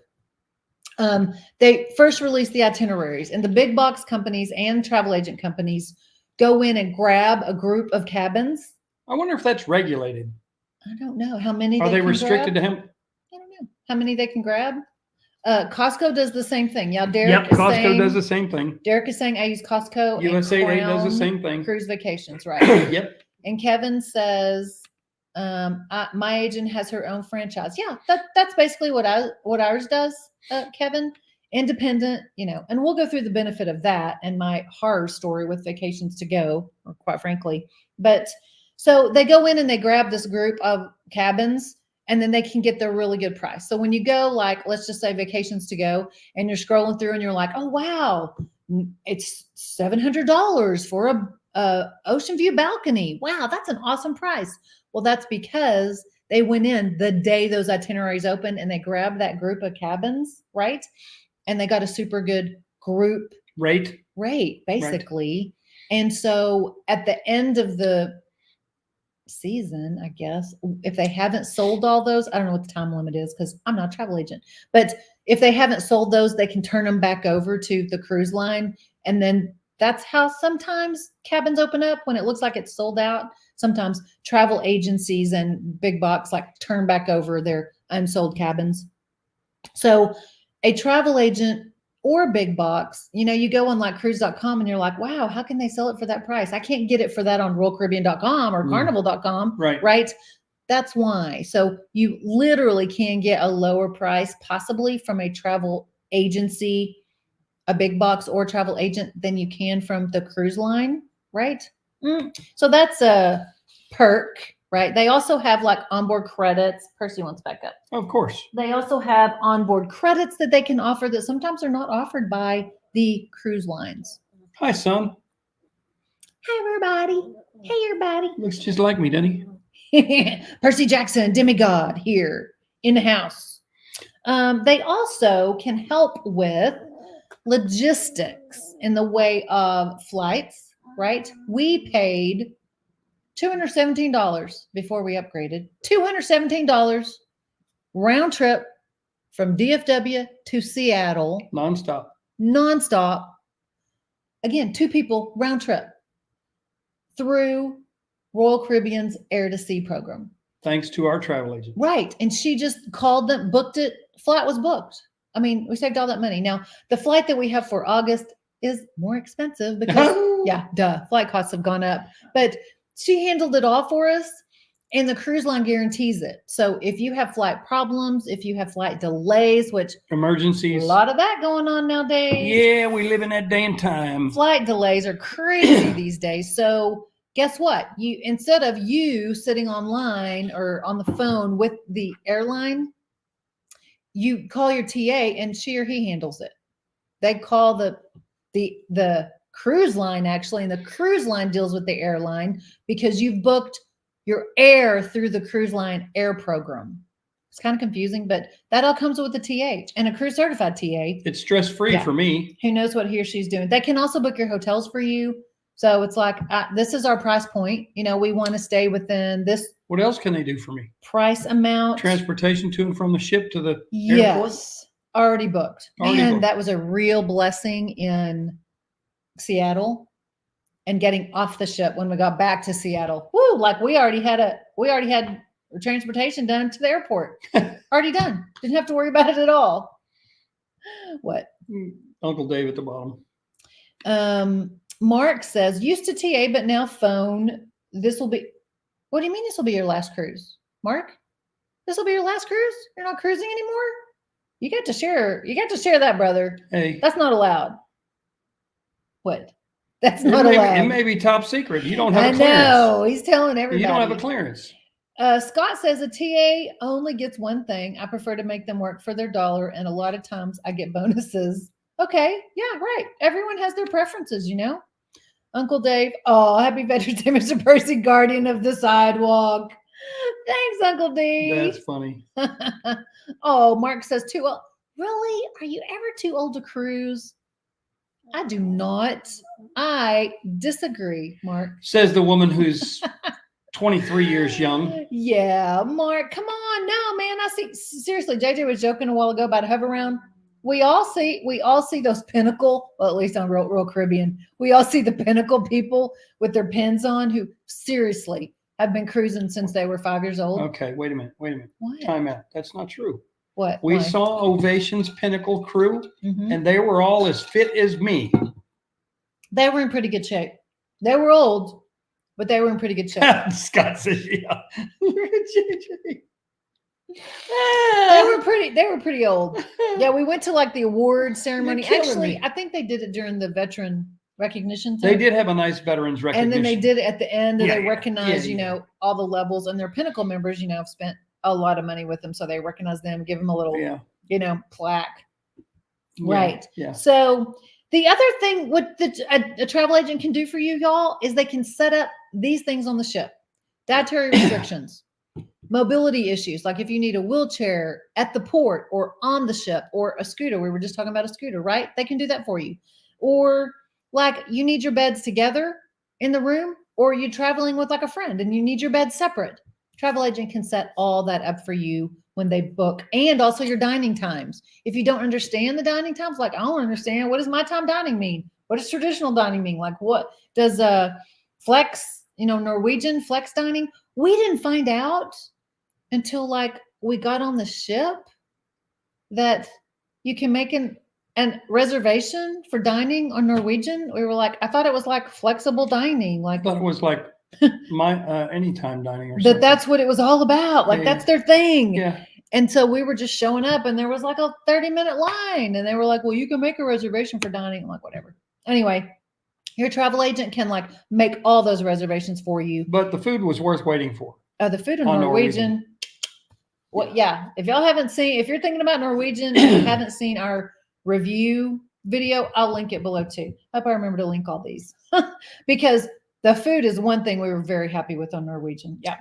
They first release the itineraries and the big box companies and travel agent companies go in and grab a group of cabins. I wonder if that's regulated. I don't know how many. Are they can restricted grab. to him? I don't know how many they can grab. Costco does the same thing. Yeah, Derek. Yep, is Costco saying, does the same thing. Derek is saying I use Costco. USA and does the Crown same thing. Cruise Vacations, right? Yep. And Kevin says, my agent has her own franchise. Yeah, that's basically what ours does, Kevin. Independent, and we'll go through the benefit of that and my horror story with Vacations to Go, or quite frankly. But so they go in and they grab this group of cabins and then they can get their really good price. So when you go, like, let's just say Vacations to Go, and you're scrolling through and you're like, oh, wow, it's $700 for a ocean view balcony. Wow, that's an awesome price. Well, that's because they went in the day those itineraries open and they grabbed that group of cabins, right? And they got a super good group rate, basically. Right. And so at the end of the season, I guess, if they haven't sold all those, I don't know what the time limit is because I'm not a travel agent, but if they haven't sold those, they can turn them back over to the cruise line. And then that's how sometimes cabins open up when it looks like it's sold out. Sometimes travel agencies and big box like turn back over their unsold cabins. So a travel agent or big box, you go on like cruise.com and you're like, wow, how can they sell it for that price? I can't get it for that on royalcaribbean.com or carnival.com. Right. That's why. So you literally can get a lower price possibly from a travel agency, a big box or travel agent than you can from the cruise line. Right. So that's a perk. Right. They also have like onboard credits. Percy wants back up. Of course. They also have onboard credits that they can offer that sometimes are not offered by the cruise lines. Hi, son. Hi, everybody. Hey, everybody. Looks just like me, doesn't he? Percy Jackson, demigod here in the house. They also can help with logistics in the way of flights, right? We paid $217 before we upgraded. $217 round trip from DFW to Seattle. Nonstop. Again, 2 people round trip through Royal Caribbean's Air to Sea program. Thanks to our travel agent. Right. And she just called them, booked it. Flight was booked. I mean, we saved all that money. Now, the flight that we have for August is more expensive because, flight costs have gone up. But she handled it all for us. And the cruise line guarantees it. So if you have flight problems, if you have flight delays, which a Emergencies. lot of that going on nowadays. Yeah, we live in that day and time. Flight delays are crazy these days. So guess what? You instead of you sitting online or on the phone with the airline, you call your TA and she or he handles it. They call the cruise line actually, and the cruise line deals with the airline because you've booked your air through the cruise line air program. It's kind of confusing, but that all comes with a TA and a cruise certified TA. It's stress-free for me. Who knows what he or she's doing. They can also book your hotels for you. So it's like, this is our price point. You know, we want to stay within this What else can they do for me? price amount. Transportation to and from the ship to the airport? Yes. Already booked. Already Man, booked. that was a real blessing in Seattle and getting off the ship when we got back to Seattle. Woo, like we already had transportation done to the airport. Already done. Didn't have to worry about it at all. What? Uncle Dave at the bottom. Mark says, used to TA, but now phone. This will be, what do you mean this will be your last cruise? Mark? This will be your last cruise? You're not cruising anymore? You got to share that, brother. Hey. That's not allowed. What? That's not allowed. It may be top secret. You don't have a I clearance. know. He's telling everybody. You don't have a clearance. Scott says a TA only gets one thing. I prefer to make them work for their dollar, and a lot of times I get bonuses. Okay. Yeah, right. Everyone has their preferences, you know. Uncle Dave. Oh, happy Veterans Day, Mr. Percy, guardian of the sidewalk. Thanks, Uncle Dave. That's funny. Oh, Mark says too old. Really? Are you ever too old to cruise? I do not. I disagree, Mark. Says the woman who's 23 years young. Yeah, Mark, come on. No, man. I see. Seriously, JJ was joking a while ago about hover around. We all see those Pinnacle, well, at least on Royal Caribbean. We all see the Pinnacle people with their pins on who seriously have been cruising since they were 5 years old. Okay, wait a minute. What? Time out. That's not true. What? We Why? saw Ovation's Pinnacle crew, Mhm. and they were all as fit as me. They were in pretty good shape. They were old, but they were in pretty good shape. Scott says, yeah. They were pretty old. Yeah, we went to like the award ceremony. You're killing Actually, me. I think they did it during the veteran recognition They thing. did have a nice veterans recognition. And then they did it at the end, and Yeah, they yeah. recognized, Yeah, you know, all the levels, and their Pinnacle members, you know, have spent a lot of money with them, so they recognize them, give them a little, Yeah. you know, plaque. Yeah, Right. Yeah. So the other thing what a travel agent can do for you, y'all, is they can set up these things on the ship. Dietary restrictions, mobility issues, like if you need a wheelchair at the port or on the ship or a scooter. We were just talking about a scooter, right? They can do that for you. Or like you need your beds together in the room, or you're traveling with like a friend and you need your bed separate. Travel agent can set all that up for you when they book, and also your dining times. If you don't understand the dining times, like I don't understand, what does my time dining mean? What does traditional dining mean? Like what does flex, you know, Norwegian flex dining? We didn't find out until like we got on the ship that you can make an reservation for dining on Norwegian. We were like, I thought it was like flexible dining, like I thought it was like my anytime dining or something. that's what it was all about. Like Yeah. that's their thing. Yeah. And so we were just showing up, and there was like a 30-minute line, and they were like, well, you can make a reservation for dining. I'm like, whatever. Anyway, your travel agent can like make all those reservations for you. But the food was worth waiting for. The food in On Norwegian. Well, yeah. If y'all haven't seen, if you're thinking about Norwegian and you haven't seen our review video, I'll link it below too. I hope I remember to link all these because the food is one thing we were very happy with on Norwegian. Yeah.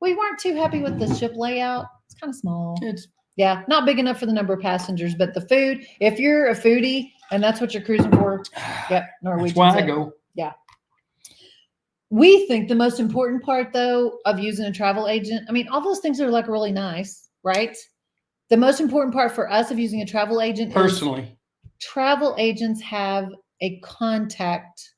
We weren't too happy with the ship layout. It's kind of small. It's Yeah. Not big enough for the number of passengers, but the food, if you're a foodie and that's what you're cruising for, yep. Norwegian. that's why I go. We think the most important part, though, of using a travel agent, I mean, all those things are like really nice, right? The most important part for us of using a travel agent Personally. is travel agents have a contact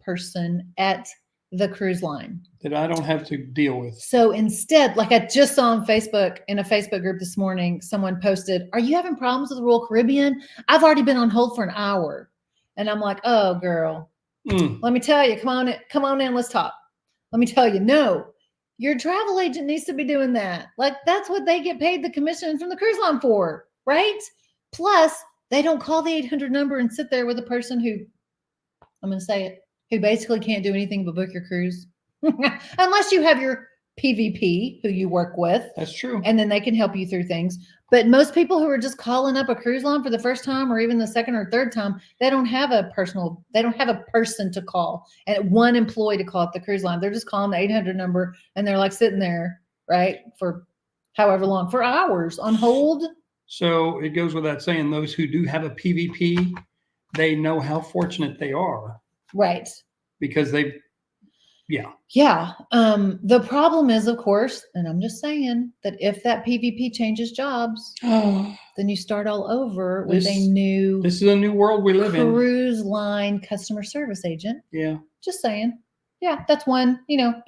person at the cruise line. That I don't have to deal with. So instead, like I just saw on Facebook, in a Facebook group this morning, someone posted, are you having problems with the Royal Caribbean? I've already been on hold for an hour. And I'm like, oh, girl. Let me tell you, come on in, let's talk. Let me tell you, no, Your travel agent needs to be doing that. Like that's what they get paid the commission from the cruise line for, right? Plus, they don't call the 800 number and sit there with a person who, I'm going to say it, who basically can't do anything but book your cruise. Unless you have your PVP who you work with. That's true. And then they can help you through things. But most people who are just calling up a cruise line for the first time or even the second or third time, they don't have a person to call and one employee to call up the cruise line. They're just calling the 800 number and they're like sitting there, right, for however long, for hours on hold. So it goes without saying, those who do have a PVP, they know how fortunate they are. Right. Because Yeah. The problem is, of course, and I'm just saying that if that PVP changes jobs, then you start all over with This is a new world we live in. Cruise line customer service agent. Yeah. Just saying. Yeah, that's one.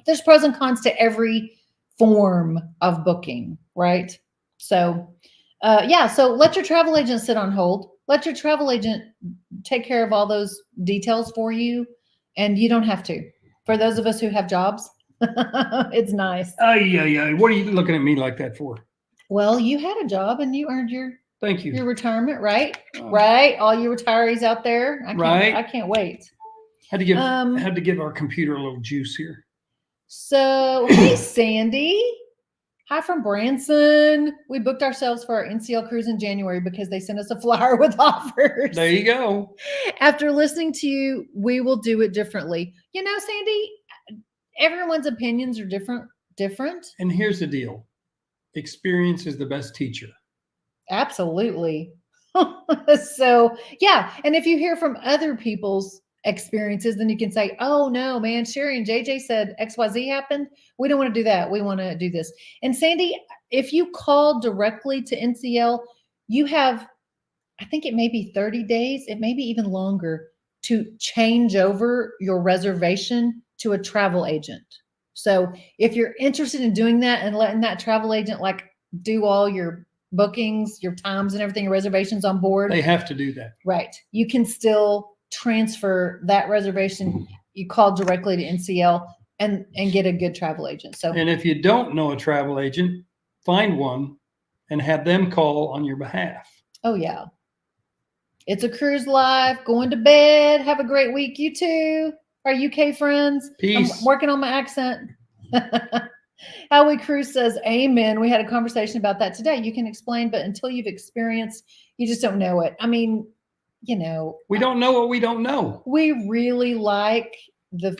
There's pros and cons to every form of booking, right? So, so let your travel agent sit on hold. Let your travel agent take care of all those details for you, and you don't have to. For those of us who have jobs, it's nice. Yeah. What are you looking at me like that for? Well, you had a job and you earned your Thank you. Your retirement, right? Right. All you retirees out there. I can't wait. Had to give our computer a little juice here. So, hey, Sandy. Hi from Branson. We booked ourselves for our NCL cruise in January because they sent us a flyer with offers. There you go. After listening to you, we will do it differently. Sandy, everyone's opinions are different. And here's the deal. Experience is the best teacher. Absolutely. So, yeah. And if you hear from other people's experiences, then you can say, oh no, man, Sherry and JJ said XYZ happened. We don't want to do that. We want to do this. And Sandy, if you call directly to NCL, you have, I think it may be 30 days. It may be even longer to change over your reservation to a travel agent. So if you're interested in doing that and letting that travel agent do all your bookings, your times and everything, your reservations on board. They have to do that. Right. You can still transfer that reservation. You call directly to NCL and get a good travel agent. So, and if you don't know a travel agent, find one and have them call on your behalf. Oh yeah. It's a cruise life, going to bed. Have a great week. You too. Our UK friends. Peace. I'm working on my accent. Howe Cruise says, amen. We had a conversation about that today. You can explain, but until you've experienced, you just don't know it. I mean, we don't know what we don't know. We really like the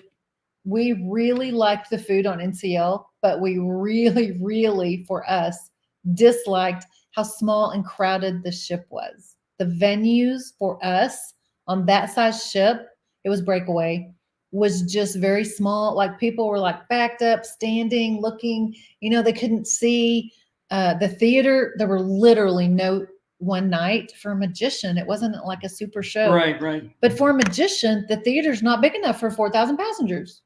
food on NCL, but we really, for us, disliked how small and crowded the ship was. The venues for us on that size ship, it was breakaway, was just very small. Like people were backed up, standing, looking, they couldn't see the theater. There were literally no one night for a magician. It wasn't like a super show. Right. But for a magician, the theater's not big enough for 4,000 passengers.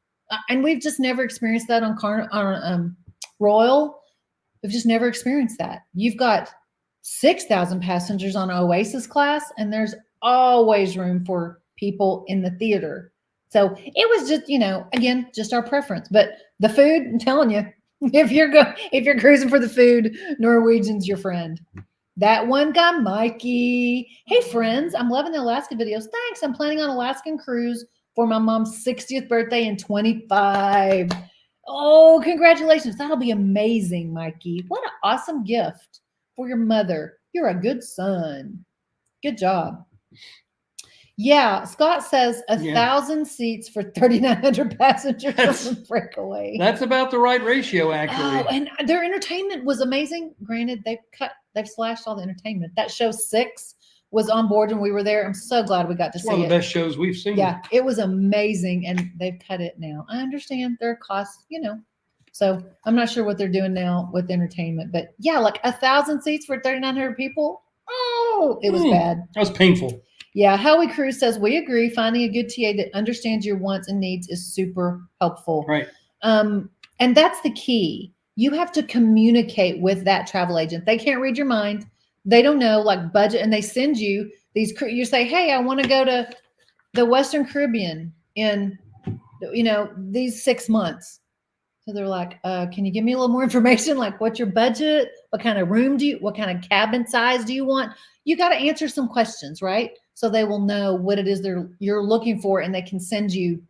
And we've just never experienced that on Royal. We've just never experienced that. You've got 6,000 passengers on Oasis class, and there's always room for people in the theater. So it was just, again, just our preference. But the food, I'm telling you, if you're cruising for the food, Norwegian's your friend. That one guy, Mikey. Hey, friends, I'm loving the Alaska videos. Thanks. I'm planning on Alaskan Cruise for my mom's 60th birthday in 25. Oh, congratulations. That'll be amazing, Mikey. What an awesome gift for your mother. You're a good son. Good job. Yeah, Scott says 1,000 seats for 3,900 passengers on breakaway. That's about the right ratio, actually. Oh, and their entertainment was amazing. Granted, they've slashed all the entertainment. That show 6 was on board when we were there. I'm so glad we got to see it. One of the best shows we've seen. Yeah, it was amazing, and they've cut it now. I understand there are costs, So I'm not sure what they're doing now with entertainment, but yeah, 1,000 seats for 3,900 people. Oh, it was bad. That was painful. Yeah, Howe Cruise says, we agree. Finding a good TA that understands your wants and needs is super helpful. Right. And that's the key. You have to communicate with that travel agent. They can't read your mind. They don't know budget, and they send you these. You say, hey, I want to go to the Western Caribbean in, these 6 months. So they're like, can you give me a little more information? Like, what's your budget? What kind of room what kind of cabin size do you want? You got to answer some questions, right? So they will know what it is you're looking for, and they can send you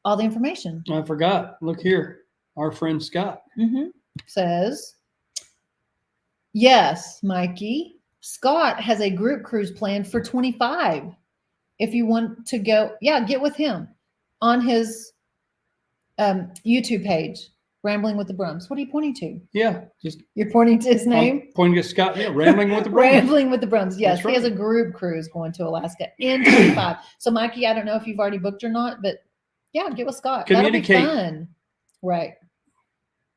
all the information. I forgot. Look here. Our friend Scott. Says, yes, Mikey. Scott has a group cruise planned for 25. If you want to go, get with him on his YouTube page, Rambling with the Brums. What are you pointing to? Yeah, you're pointing to his name. I'm pointing to Scott. Yeah, Rambling with the Brums. Rambling with the Brums. Yes, Right. He has a group cruise going to Alaska in 25. So, Mikey, I don't know if you've already booked or not, but get with Scott. Communicate. That'll be fun. Right.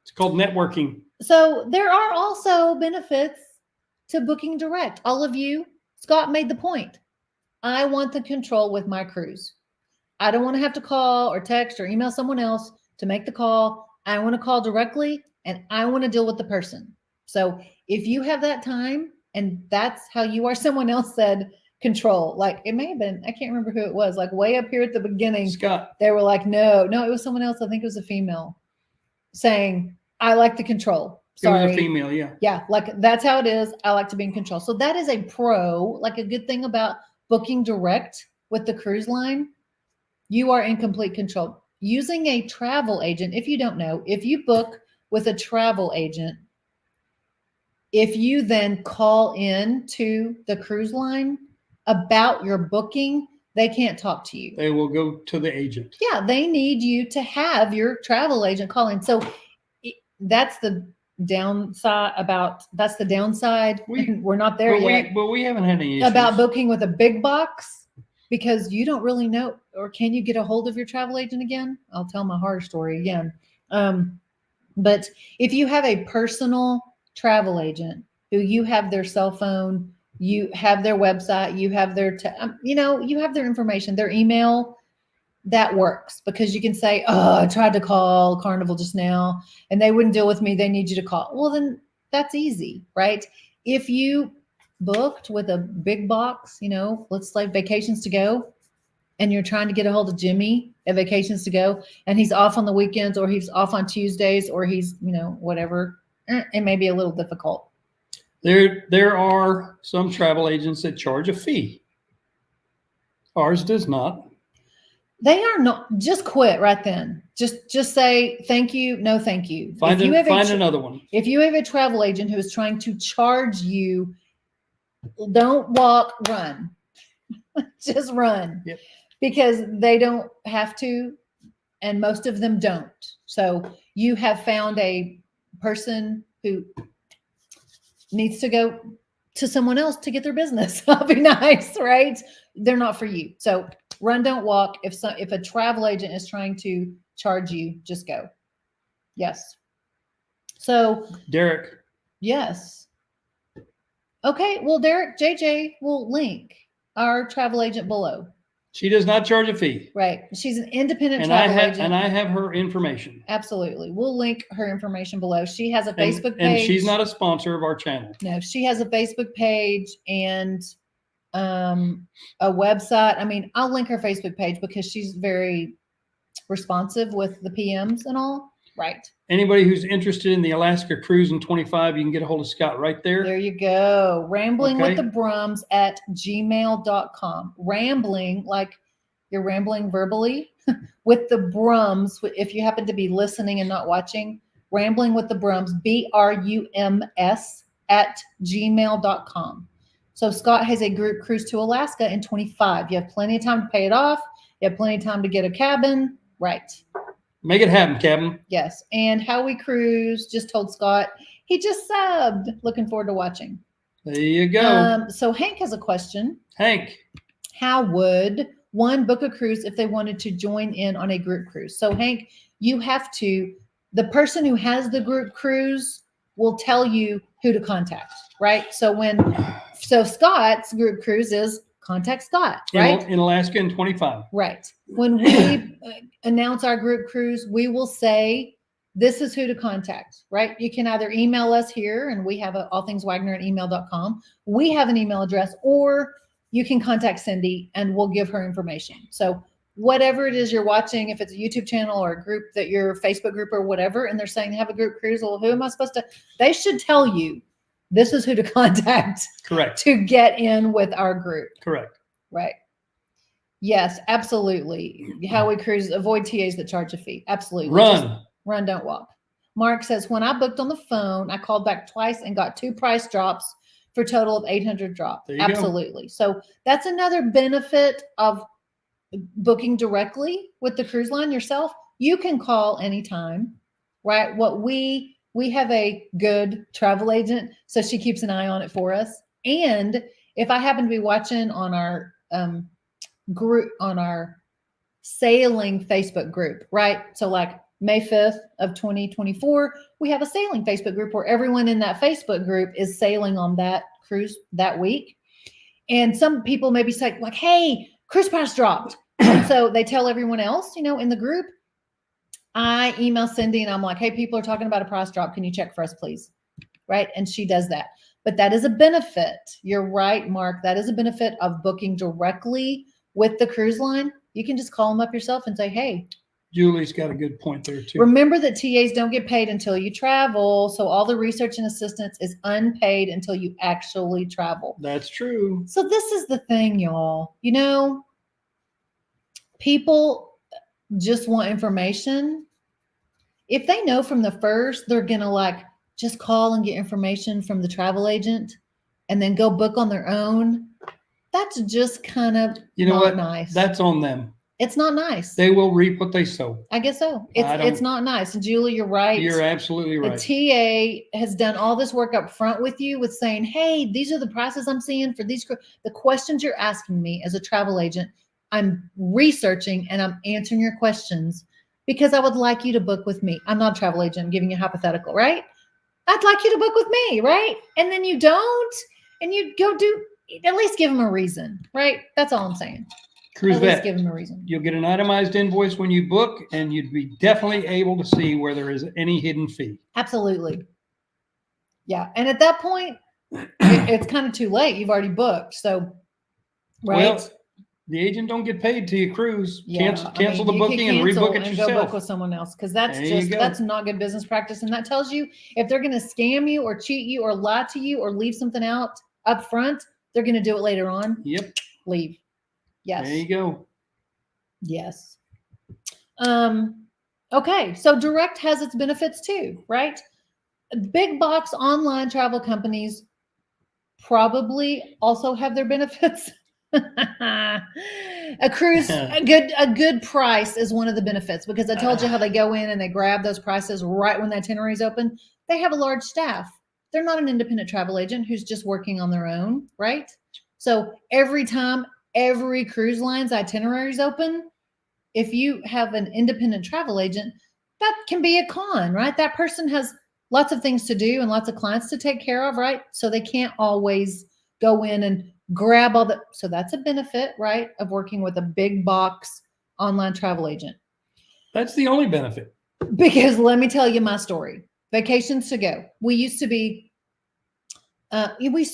It's called networking. So there are also benefits to booking direct. All of you, Scott made the point. I want the control with my cruise. I don't want to have to call or text or email someone else to make the call. I want to call directly, and I want to deal with the person. So if you have that time and that's how you are, someone else said control. Like it may have been, I can't remember who it was, like way up here at the beginning. Scott. They were like, no, it was someone else. I think it was a female saying, I like the control. Sorry. It was a female, yeah. Yeah, like that's how it is. I like to be in control. So that is a pro, like a good thing about booking direct with the cruise line. You are in complete control. Using a travel agent, if you don't know, if you book with a travel agent, if you then call in to the cruise line about your booking, they can't talk to you. They will go to the agent. Yeah, they need you to have your travel agent call in. So that's the downside we're not there yet. But we haven't had any issues about booking with a big box, because you don't really know, or can you get a hold of your travel agent again? I'll tell my horror story again. But if you have a personal travel agent who you have their cell phone, you have their website, you have their you have their information, their email, that works, because you can say, I tried to call Carnival just now and they wouldn't deal with me. They need you to call. Well, then that's easy, right? If you booked with a big box, let's say Vacations to Go, and you're trying to get a hold of Jimmy at Vacations to Go, and he's off on the weekends, or he's off on Tuesdays, or he's, whatever, it may be a little difficult. There are some travel agents that charge a fee. Ours does not. They are not. Just quit right then. Just say thank you, no thank you. Find another one. If you have a travel agent who is trying to charge you, don't walk, run. Just run. Yep. Because they don't have to, and most of them don't. So you have found a person who needs to go to someone else to get their business. I'll be nice, right? They're not for you. So run, don't walk. If a travel agent is trying to charge you, just go. Yes. So Derek. Yes. Okay. Well, Derek, JJ will link our travel agent below. She does not charge a fee. Right. She's an independent travel agent. And I have her information. Absolutely. We'll link her information below. She has a Facebook page. And she's not a sponsor of our channel. No, she has a Facebook page and a website. I mean, I'll link her Facebook page because she's very responsive with the PMs and all. Right. Anybody who's interested in the Alaska Cruise in 25, you can get a hold of Scott right there. There you go. Rambling with the Brums at gmail.com. Rambling, like you're rambling verbally, with the Brums. If you happen to be listening and not watching, Rambling with the Brums, BRUMS at gmail.com. So Scott has a group cruise to Alaska in 25. You have plenty of time to pay it off. You have plenty of time to get a cabin. Right. Make it happen, Cabin. Yes. And Howe Cruise just told Scott he just subbed. Looking forward to watching. There you go. So Hank has a question. Hank. How would one book a cruise if they wanted to join in on a group cruise? So Hank, you have to, the person who has the group cruise will tell you who to contact, right? So Scott's group cruise is contact Scott, right? In Alaska in 25. Right. When we announce our group cruise, we will say, this is who to contact, right? You can either email us here, and we have allthingswagner@email.com. We have an email address, or you can contact Cindy and we'll give her information. So whatever it is you're watching, if it's a YouTube channel or a group that your Facebook group or whatever, and they're saying they have a group cruise, well, who am I supposed to? They should tell you this is who to contact. Correct. To get in with our group. Correct. Right. Yes, absolutely. Howe Cruise, avoid TAs that charge a fee. Absolutely. Run. Run, don't walk. Mark says, when I booked on the phone, I called back twice and got 2 price drops for a total of 800 drop. There you go. Absolutely. So that's another benefit of booking directly with the cruise line yourself. You can call anytime, right? We have a good travel agent, so she keeps an eye on it for us. And if I happen to be watching on our group, on our sailing Facebook group, right? So like May 5th of 2024, we have a sailing Facebook group where everyone in that Facebook group is sailing on that cruise that week. And some people maybe say like, hey, cruise price dropped. And so they tell everyone else, you know, in the group. I email Cindy and I'm like, hey, people are talking about a price drop. Can you check for us, please? Right. And she does that. But that is a benefit. You're right, Mark. That is a benefit of booking directly with the cruise line. You can just call them up yourself and say, hey. Julie's got a good point there too. Remember that TAs don't get paid until you travel. So all the research and assistance is unpaid until you actually travel. That's true. So this is the thing, y'all. You know, people just want information. If they know from the first, they're going to like just call and get information from the travel agent and then go book on their own. That's just kind of not nice. That's on them. It's not nice. They will reap what they sow. I guess so. It's not nice. And Julie, you're right. You're absolutely right. The TA has done all this work up front with you with saying, hey, these are the prices I'm seeing for these. The questions you're asking me as a travel agent, I'm researching and I'm answering your questions because I would like you to book with me. I'm not a travel agent. I'm giving you a hypothetical, right? I'd like you to book with me, right? And then you don't, and you go do, at least give them a reason, right? That's all I'm saying. Cruise At least Vet, give them a reason. You'll get an itemized invoice when you book, and you'd be definitely able to see where there is any hidden fee. Absolutely. Yeah. And at that point, it's kind of too late. You've already booked. So, right? Well, the agent don't get paid till you cruise. Yeah, Cancel the booking and rebook it and yourself. go book with someone else because that's not good business practice. And that tells you if they're going to scam you or cheat you or lie to you or leave something out up front, they're going to do it later on. Yep. Leave. Yes. There you go. Yes. Okay. So direct has its benefits too, right? Big box online travel companies probably also have their benefits. A cruise, a good price is one of the benefits because I told you how they go in and they grab those prices right when the itinerary is open. They have a large staff. They're not an independent travel agent who's just working on their own, right? So every time every cruise line's itinerary is open, if you have an independent travel agent, that can be a con, right? That person has lots of things to do and lots of clients to take care of, right? So they can't always go in and grab all the, so that's a benefit, right, of working with a big box online travel agent. That's the only benefit. Because let me tell you my story. Vacations to Go. We used to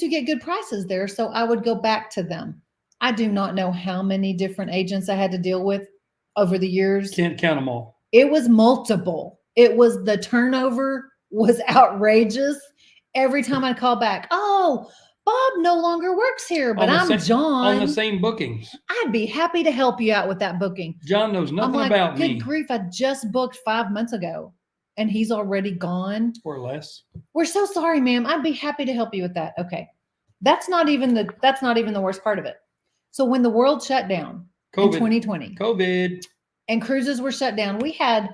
get good prices there, so I would go back to them. I do not know how many different agents I had to deal with over the years. Can't count them all. It was multiple. The turnover was outrageous. Every time I call back, oh, Bob no longer works here, but I'm John. On the same bookings. I'd be happy to help you out with that booking. John knows nothing about me. Good grief, I just booked 5 months ago and he's already gone. Or less. We're so sorry, ma'am. I'd be happy to help you with that. Okay. That's not even the worst part of it. So when the world shut down in 2020. COVID. And cruises were shut down, we had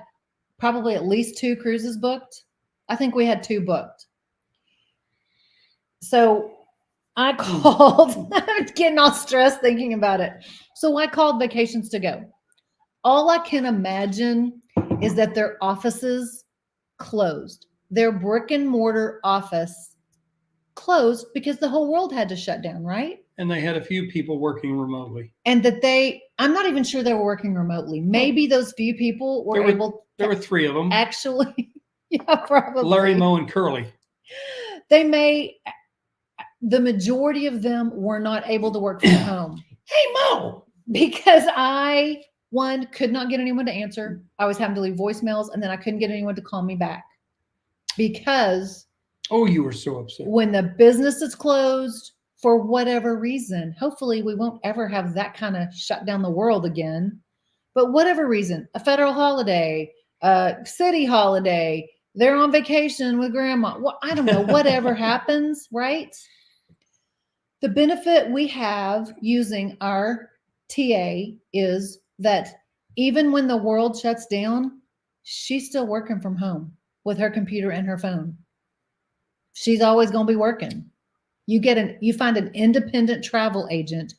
probably at least 2 cruises booked. I think we had 2 booked. So I called, I'm getting all stressed thinking about it. So I called Vacations to Go. All I can imagine is that their offices closed. Their brick and mortar office closed because the whole world had to shut down, right? And they had a few people working remotely. And that I'm not even sure they were working remotely. Maybe those few people were able. There were 3 of them. Actually, yeah, probably. Larry, Moe, and Curly. The majority of them were not able to work from home. Hey, Mo! Because I One, could not get anyone to answer. I was having to leave voicemails, and then I couldn't get anyone to call me back because Oh, you were so upset. when the business is closed for whatever reason, hopefully we won't ever have that kind of shut down the world again. But whatever reason, a federal holiday, a city holiday, they're on vacation with grandma. Well, I don't know, whatever happens, right? The benefit we have using our TA is that even when the world shuts down, she's still working from home with her computer and her phone. She's always going to be working. You find an independent travel agent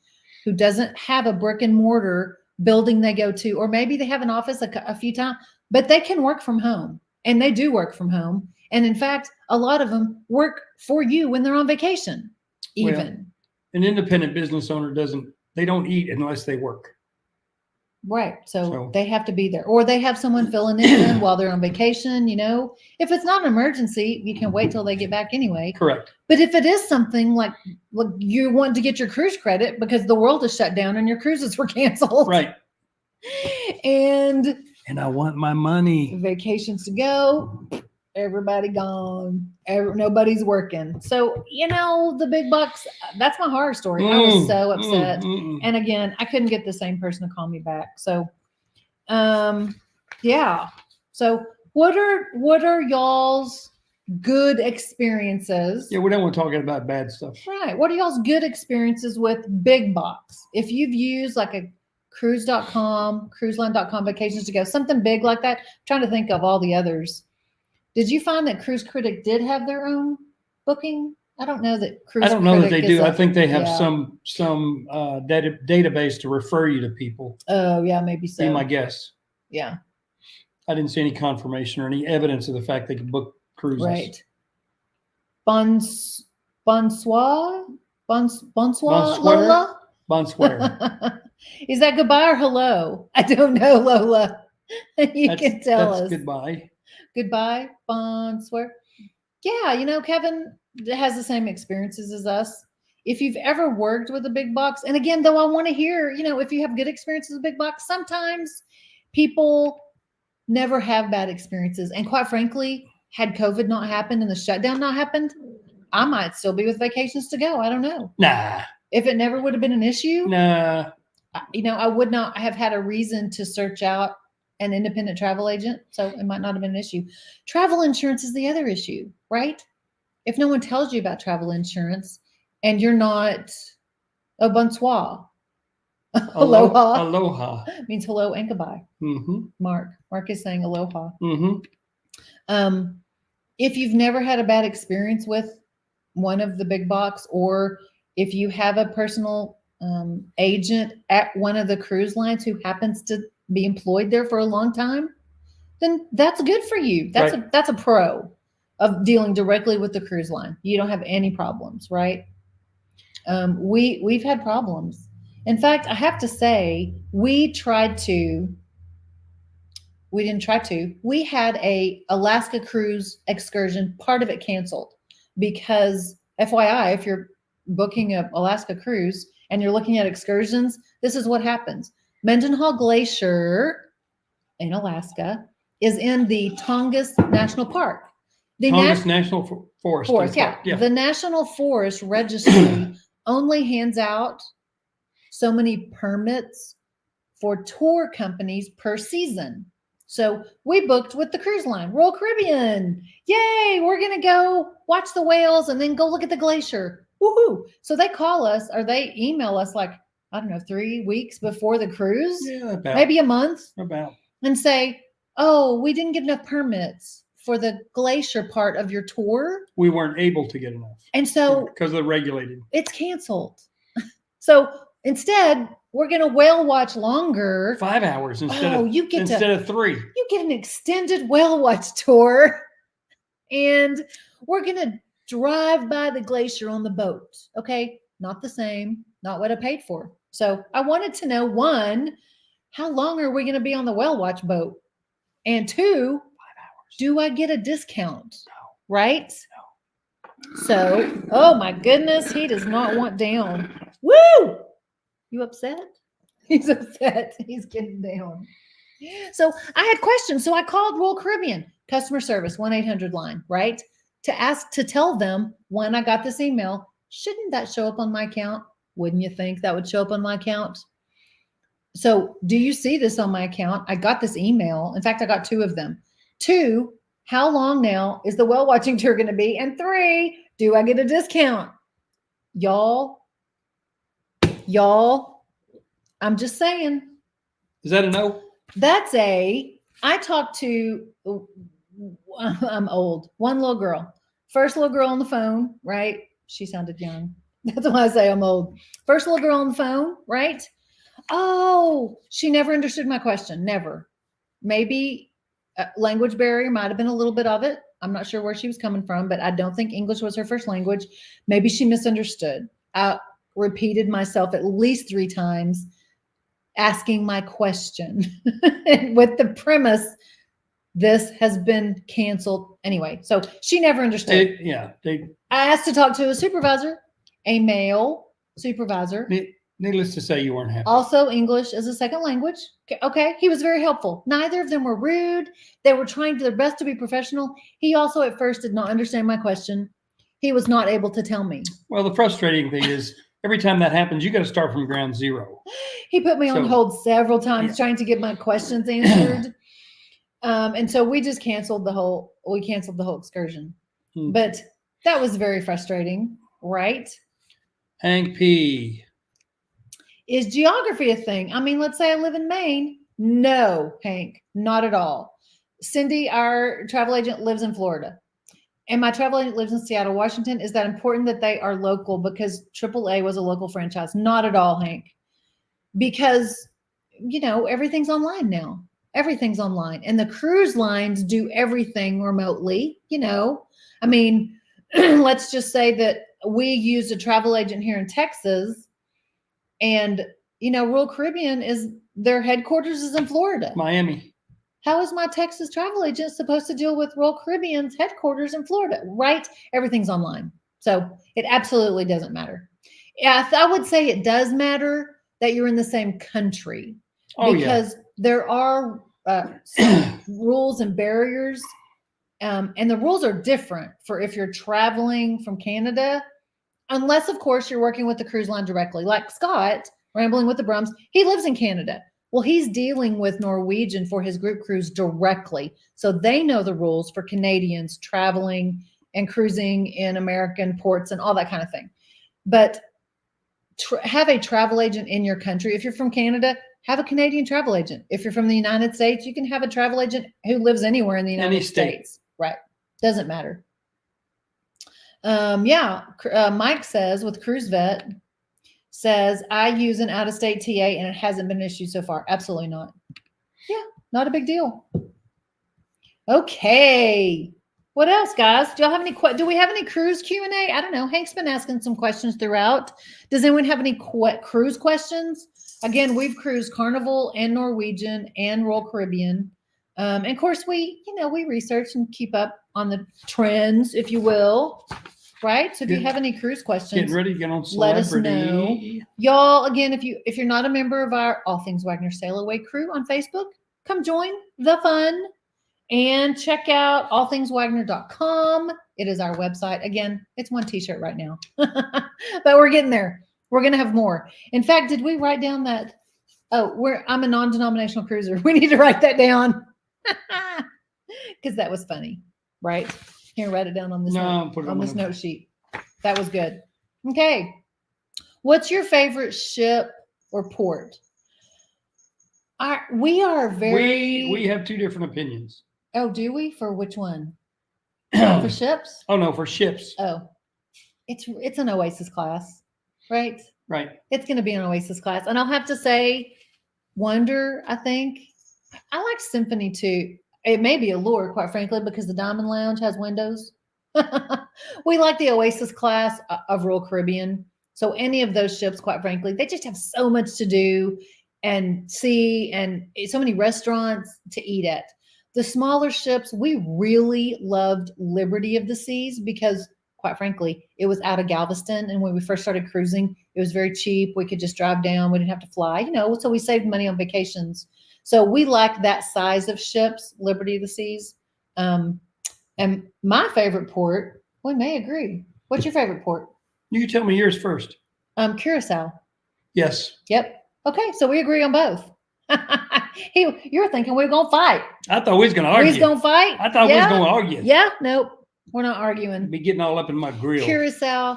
who doesn't have a brick and mortar building they go to, or maybe they have an office a few times, but they can work from home, and they do work from home. And in fact, a lot of them work for you when they're on vacation, even. Well, an independent business owner they don't eat unless they work. Right. So they have to be there, or they have someone filling in while they're on vacation. If it's not an emergency, you can wait till they get back anyway. Correct. But if it is something like you want to get your cruise credit because the world is shut down and your cruises were canceled. Right. And I want my money. Vacations to go. Everybody gone. Nobody's working. So, the big bucks, that's my horror story. I was so upset. And again, I couldn't get the same person to call me back. So, yeah. So what are y'all's good experiences? Yeah, we don't want to talk about bad stuff. Right. What are y'all's good experiences with big box? If you've used like a cruise.com, cruiseline.com, vacations to go, something big like that. I'm trying to think of all the others. Did you find that Cruise Critic did have their own booking? I don't know that Cruise Critic. I don't know that they do. I think they have some database to refer you to people. Oh, yeah, maybe so. Be my guess. Yeah. I didn't see any confirmation or any evidence of the fact they could book cruises. Right. Bonsoir, Lola? Bonsoir. Is that goodbye or hello? I don't know, Lola. You can tell us. Goodbye. Goodbye, bonsoir. Yeah, Kevin has the same experiences as us. If you've ever worked with a big box, and again, though, I want to hear, if you have good experiences with big box, sometimes people never have bad experiences. And quite frankly, had COVID not happened and the shutdown not happened, I might still be with Vacations to Go. I don't know. Nah. If it never would have been an issue, nah. I would not have had a reason to search out an independent travel agent, so it might not have been an issue. Travel insurance is the other issue, right? If no one tells you about travel insurance and you're not bonsoir, aloha means hello and goodbye. Mm-hmm. Mark is saying aloha. Mm-hmm. If you've never had a bad experience with one of the big box, or if you have a personal agent at one of the cruise lines who happens to be employed there for a long time, then that's good for you. That's a pro of dealing directly with the cruise line. You don't have any problems, right? We've had problems. In fact, I have to say, we had a Alaska Cruise excursion, part of it canceled, because FYI, if you're booking a Alaska Cruise and you're looking at excursions, this is what happens. Mendenhall Glacier in Alaska is in the Tongass National Park. The Tongass National Forest. Yeah. The National Forest Registry only hands out so many permits for tour companies per season. So we booked with the cruise line, Royal Caribbean. Yay, we're going to go watch the whales and then go look at the glacier. Woohoo. So they call us, or they email us like, I don't know, 3 weeks before the cruise, maybe a month, and say, oh, we didn't get enough permits for the glacier part of your tour. We weren't able to get enough. And so because they're regulated. It's canceled. So instead, we're going to whale watch longer. 5 hours instead of 3. You get an extended whale watch tour, and we're going to drive by the glacier on the boat. Okay. Not the same, not what I paid for. So I wanted to know, 1, how long are we going to be on the whale watch boat? And 2, 5 hours. Do I get a discount? No. Right? No. So, oh my goodness, he does not want down. Woo! You upset? He's upset. He's getting down. So I had questions. So I called Royal Caribbean customer service 1-800 line, right? To tell them when I got this email, shouldn't that show up on my account? Wouldn't you think that would show up on my account? So do you see this on my account? I got this email. In fact, I got 2 of them. 2, how long now is the whale watching tour going to be? And 3, do I get a discount? Y'all, I'm just saying. Is that a no? I talked to, I'm old, one little girl, first little girl on the phone, right? She sounded young. That's why I say I'm old. First little girl on the phone, right? Oh, she never understood my question. Never. Maybe language barrier might have been a little bit of it. I'm not sure where she was coming from, but I don't think English was her first language. Maybe she misunderstood. I repeated myself at least 3 times, asking my question with the premise, this has been canceled anyway. So she never understood. I asked to talk to a supervisor, a male supervisor. Needless to say, you weren't happy. Also English as a second language. Okay. He was very helpful. Neither of them were rude. They were trying their best to be professional. He also at first did not understand my question. He was not able to tell me. Well, the frustrating thing is every time that happens, you got to start from ground zero. He put me on hold several times trying to get my questions answered. And so we just canceled the whole excursion. But that was very frustrating, right? Hank P. Is geography a thing? I mean, let's say I live in Maine. No, Hank, not at all. Cindy, our travel agent, lives in Florida. And my travel agent lives in Seattle, Washington. Is that important that they are local because AAA was a local franchise? Not at all, Hank. Because, everything's online now. Everything's online. And the cruise lines do everything remotely, I mean, let's just say that we use a travel agent here in Texas and, Royal Caribbean their headquarters is in Florida. Miami. How is my Texas travel agent supposed to deal with Royal Caribbean's headquarters in Florida? Right? Everything's online. So it absolutely doesn't matter. Yeah, I would say it does matter that you're in the same country because there are some rules and barriers. And the rules are different for if you're traveling from Canada, unless, of course, you're working with the cruise line directly. Like Scott, Rambling with the Brums, he lives in Canada. Well, he's dealing with Norwegian for his group cruise directly. So they know the rules for Canadians traveling and cruising in American ports and all that kind of thing. But have a travel agent in your country. If you're from Canada, have a Canadian travel agent. If you're from the United States, you can have a travel agent who lives anywhere in the United States. Right. Doesn't matter. Mike says with Cruise Vet, says, I use an out-of-state TA and it hasn't been an issue so far. Absolutely not. Yeah, not a big deal. Okay. What else, guys? Do we have any cruise Q&A? I don't know. Hank's been asking some questions throughout. Does anyone have any cruise questions? Again, we've cruised Carnival and Norwegian and Royal Caribbean. And of course, we research and keep up on the trends, if you will. Right? So if you have any cruise questions, getting ready to get on let us Celebrity. know. Y'all, again, if you're not a member of our All Things Wagner Sail Away crew on Facebook, come join the fun and check out allthingswagner.com. It is our website. Again, it's one t-shirt right now, but we're getting there. We're going to have more. In fact, did we write down that? Oh, I'm a non-denominational cruiser. We need to write that down because that was funny, right? Here, write it down on this note sheet. That was good. Okay. What's your favorite ship or port? We have 2 different opinions. Oh, do we? For which one? For ships? Oh, no, for ships. Oh, it's an Oasis class, right? Right. It's going to be an Oasis class. And I'll have to say Wonder, I think. I like Symphony too. It may be Allure, quite frankly, because the Diamond Lounge has windows. We like the Oasis class of Royal Caribbean. So any of those ships, quite frankly, they just have so much to do and see and so many restaurants to eat at. The smaller ships, we really loved Liberty of the Seas because, quite frankly, it was out of Galveston. And when we first started cruising, it was very cheap. We could just drive down. We didn't have to fly, you know, so we saved money on vacations. So we like that size of ships, Liberty of the Seas. And my favorite port, we may agree. What's your favorite port? You can tell me yours first. Curacao. Yes. Yep. Okay, so we agree on both. You're thinking we're gonna fight. I thought we was going to argue. We're gonna fight. I thought we was going to argue. Yeah. Nope. We're not arguing. Be getting all up in my grill. Curacao.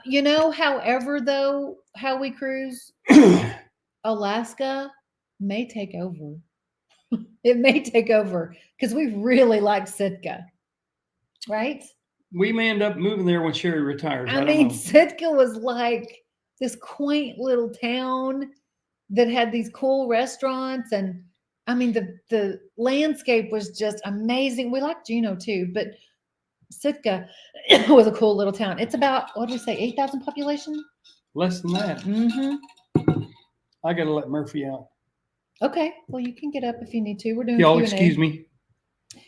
You know, however, though, how we cruise, Alaska may take over. It may take over because we really like Sitka, right? We may end up moving there when Sherry retires. I don't mean, know. Sitka was like this quaint little town that had these cool restaurants, and I mean the landscape was just amazing. We liked Juneau too, but Sitka was a cool little town. It's about, what did we say, 8,000 population? Less than that. Mm-hmm. I got to let Murphy out. Okay, well, you can get up if you need to. We're doing Y'all Q&A. excuse me.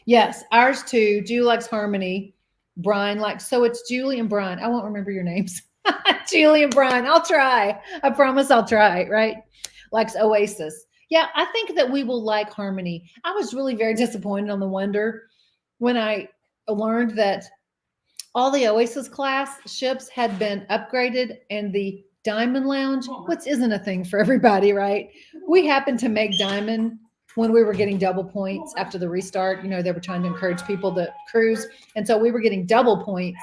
Yes, ours too. Julie likes Harmony. Brian likes, so it's Julie and Brian. I won't remember your names. Julie and Brian. I'll try. I promise I'll try, right? Likes Oasis. Yeah, I think that we will like Harmony. I was really very disappointed on the Wonder when I learned that all the Oasis class ships had been upgraded and the Diamond Lounge, which isn't a thing for everybody, right? We happened to make Diamond when we were getting double points after the restart. You know, they were trying to encourage people to cruise. And so we were getting double points.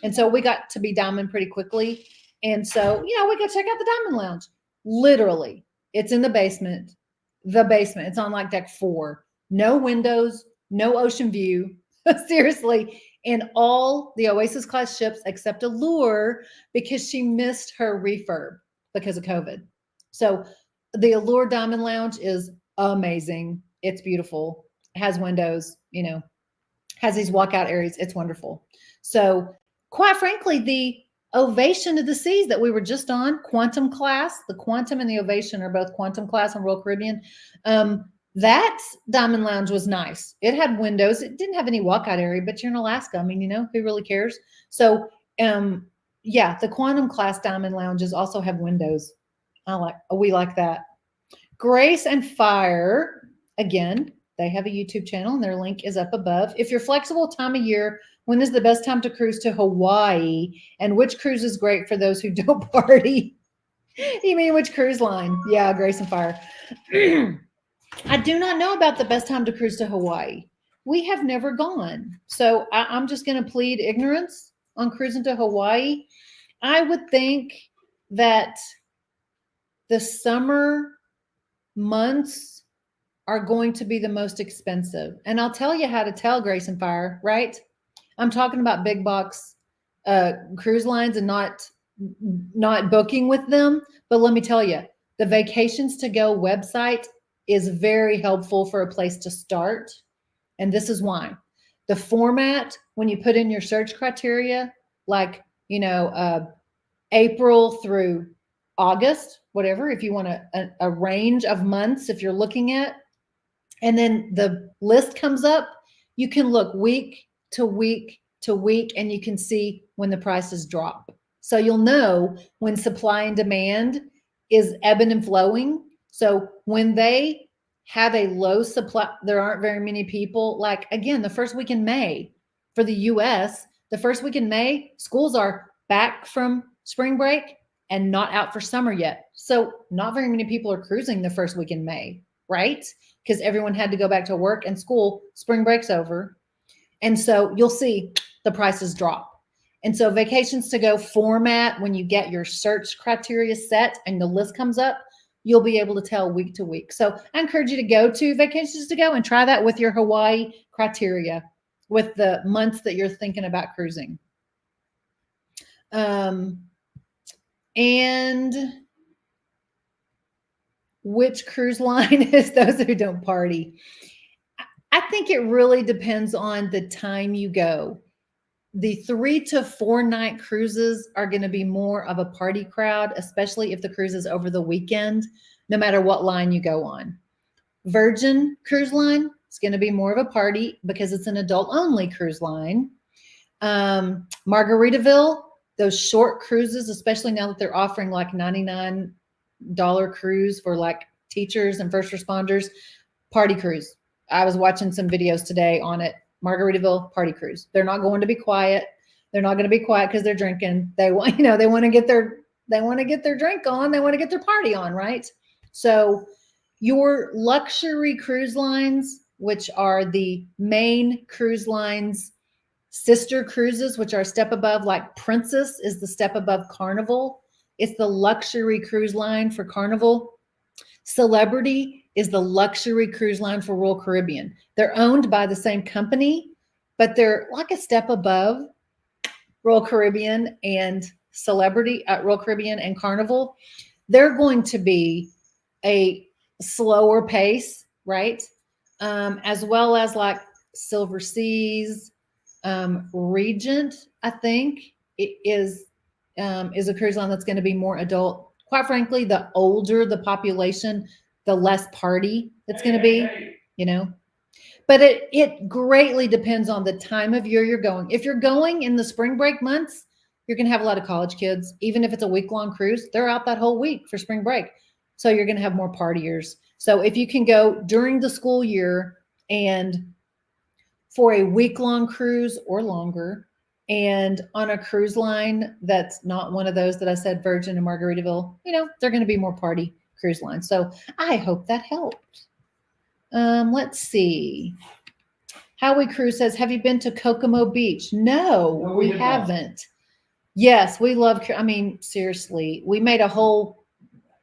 And so we got to be Diamond pretty quickly. And so, you know, we go check out the Diamond Lounge. Literally, it's in the basement. The basement. It's on like deck 4. No windows, no ocean view. Seriously. And all the Oasis class ships except Allure, because she missed her refurb because of COVID. So the Allure Diamond Lounge is amazing. It's beautiful. It has windows, you know, has these walkout areas. It's wonderful. So quite frankly, the Ovation of the Seas that we were just on, Quantum class, the Quantum and the Ovation are both Quantum class on Royal Caribbean. That Diamond Lounge was nice. It had windows. It didn't have any walkout area, but you're in Alaska. I mean, you know, who really cares? So, yeah, the Quantum class Diamond Lounges also have windows. We like that. Grace and Fire, again, they have a YouTube channel and their link is up above. If you're flexible time of year, when is the best time to cruise to Hawaii? And which cruise is great for those who don't party? You mean which cruise line? Yeah, Grace and Fire. I do not know about the best time to cruise to Hawaii. We have never gone. So I'm just going to plead ignorance on cruising to Hawaii. I would think that the summer months are going to be the most expensive. And I'll tell you how to tell, Grace and Fire, right? I'm talking about big box cruise lines and not booking with them. But let me tell you, the Vacations to Go website is very helpful for a place to start. And this is why. The format, when you put in your search criteria, like, you know, April through August, whatever, if you want a range of months, if you're looking at, and then the list comes up, you can look week to week to week, and you can see when the prices drop. So you'll know when supply and demand is ebbing and flowing. So when they have a low supply, there aren't very many people. Like, again, the first week in May for the US, the first week in May, schools are back from spring break and not out for summer yet. So not very many people are cruising the first week in May, right? Because everyone had to go back to work and school, spring break's over. And so you'll see the prices drop. And so Vacations to Go format, when you get your search criteria set and the list comes up, you'll be able to tell week to week. So I encourage you to go to Vacations to Go and try that with your Hawaii criteria, with the months that you're thinking about cruising. And which cruise line is those who don't party? I think it really depends on the time you go. The 3 to 4 night cruises are going to be more of a party crowd, especially if the cruise is over the weekend, no matter what line you go on. Virgin Cruise Line is going to be more of a party because it's an adult only cruise line. Margaritaville, those short cruises, especially now that they're offering like $99 cruise for like teachers and first responders, party cruise. I was watching some videos today on it. Margaritaville party cruise. They're not going to be quiet. They're not going to be quiet because they're drinking. They want, they want to get their drink on. They want to get their party on, right? So your luxury cruise lines, which are the main cruise lines, sister cruises, which are a step above, like Princess is the step above Carnival. It's the luxury cruise line for Carnival. Celebrity is the luxury cruise line for Royal Caribbean. They're owned by the same company, but they're like a step above Royal Caribbean and Celebrity at Royal Caribbean and Carnival. They're going to be a slower pace, right? As well as like Silver Seas, Regent, I think it is a cruise line that's going to be more adult. Quite frankly, the older the population, the less party it's going to be, But it greatly depends on the time of year you're going. If you're going in the spring break months, you're going to have a lot of college kids. Even if it's a week-long cruise, they're out that whole week for spring break. So you're going to have more partiers. So if you can go during the school year and for a week-long cruise or longer, and on a cruise line that's not one of those that I said, Virgin and Margaritaville, they're going to be more party cruise lines. So I hope that helped. Let's see. Howe Cruise says, have you been to Kokomo Beach? No, we haven't. Yes, we love, seriously, we made a whole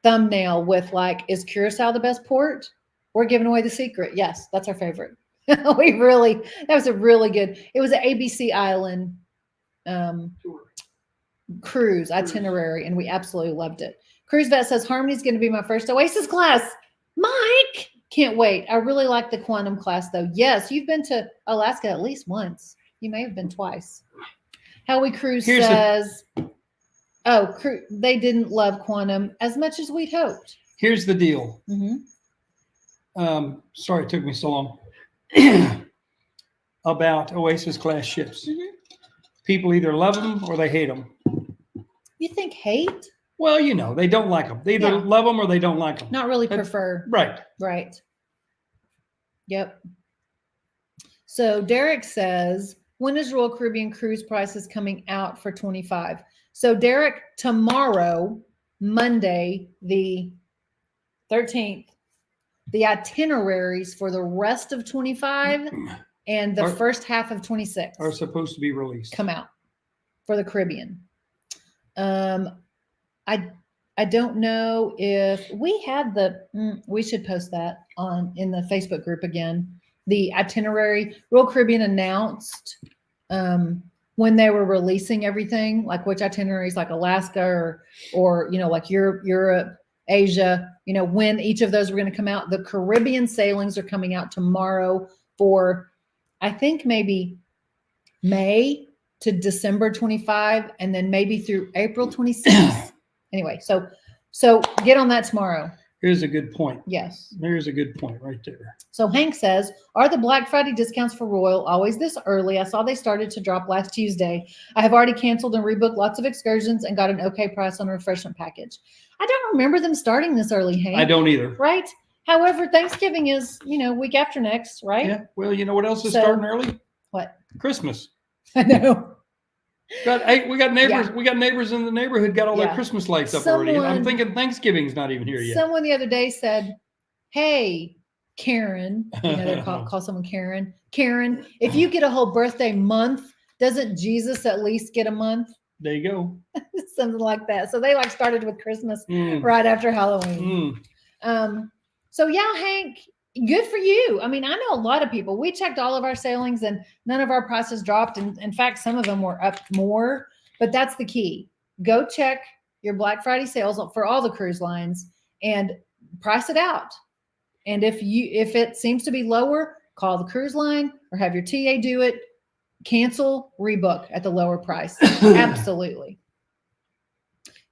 thumbnail with like, is Curacao the best port? We're giving away the secret. Yes, that's our favorite. That was a really good, it was an ABC Island cruise itinerary, and we absolutely loved it. Cruise Vet says, Harmony's going to be my first Oasis class. Mike, can't wait. I really like the Quantum class though. Yes, you've been to Alaska at least once. You may have been twice. Howie Cruise says, they didn't love Quantum as much as we'd hoped. Here's the deal. Mm-hmm. Sorry it took me so long. About Oasis class ships. Mm-hmm. People either love them or they hate them. You think hate? Well, they don't like them. They either love them or they don't like them. Not really prefer. Right. Right. Yep. So Derek says, when is Royal Caribbean cruise prices coming out for 25? So Derek, tomorrow, Monday, the 13th, the itineraries for the rest of 25 and the first half of 26 are supposed to be released. Come out for the Caribbean. I don't know if we had we should post that in the Facebook group again. The itinerary, Royal Caribbean announced when they were releasing everything, like which itineraries, like Alaska or like Europe, Asia, when each of those were going to come out. The Caribbean sailings are coming out tomorrow for, I think, maybe May to December 25, and then maybe through April 26. Anyway, so get on that tomorrow. Here's a good point. Yes. There's a good point right there. So Hank says, are the Black Friday discounts for Royal always this early? I saw they started to drop last Tuesday. I have already canceled and rebooked lots of excursions and got an okay price on a refreshment package. I don't remember them starting this early, Hank. I don't either. Right? However, Thanksgiving is, week after next, right? Yeah. Well, you know what else is starting early? What? Christmas. I know. We got neighbors. Yeah. We got neighbors in the neighborhood got all their Christmas lights up already. I'm thinking Thanksgiving's not even here yet. Someone the other day said, "Hey, Karen," they call someone Karen. Karen, if you get a whole birthday month, doesn't Jesus at least get a month? There you go. Something like that. So they started with Christmas right after Halloween. So yeah, Hank, good for you. I know a lot of people. We checked all of our sailings and none of our prices dropped. And in fact, some of them were up more, but that's the key. Go check your Black Friday sales for all the cruise lines and price it out. And if it seems to be lower, call the cruise line or have your TA do it. Cancel, rebook at the lower price. Absolutely.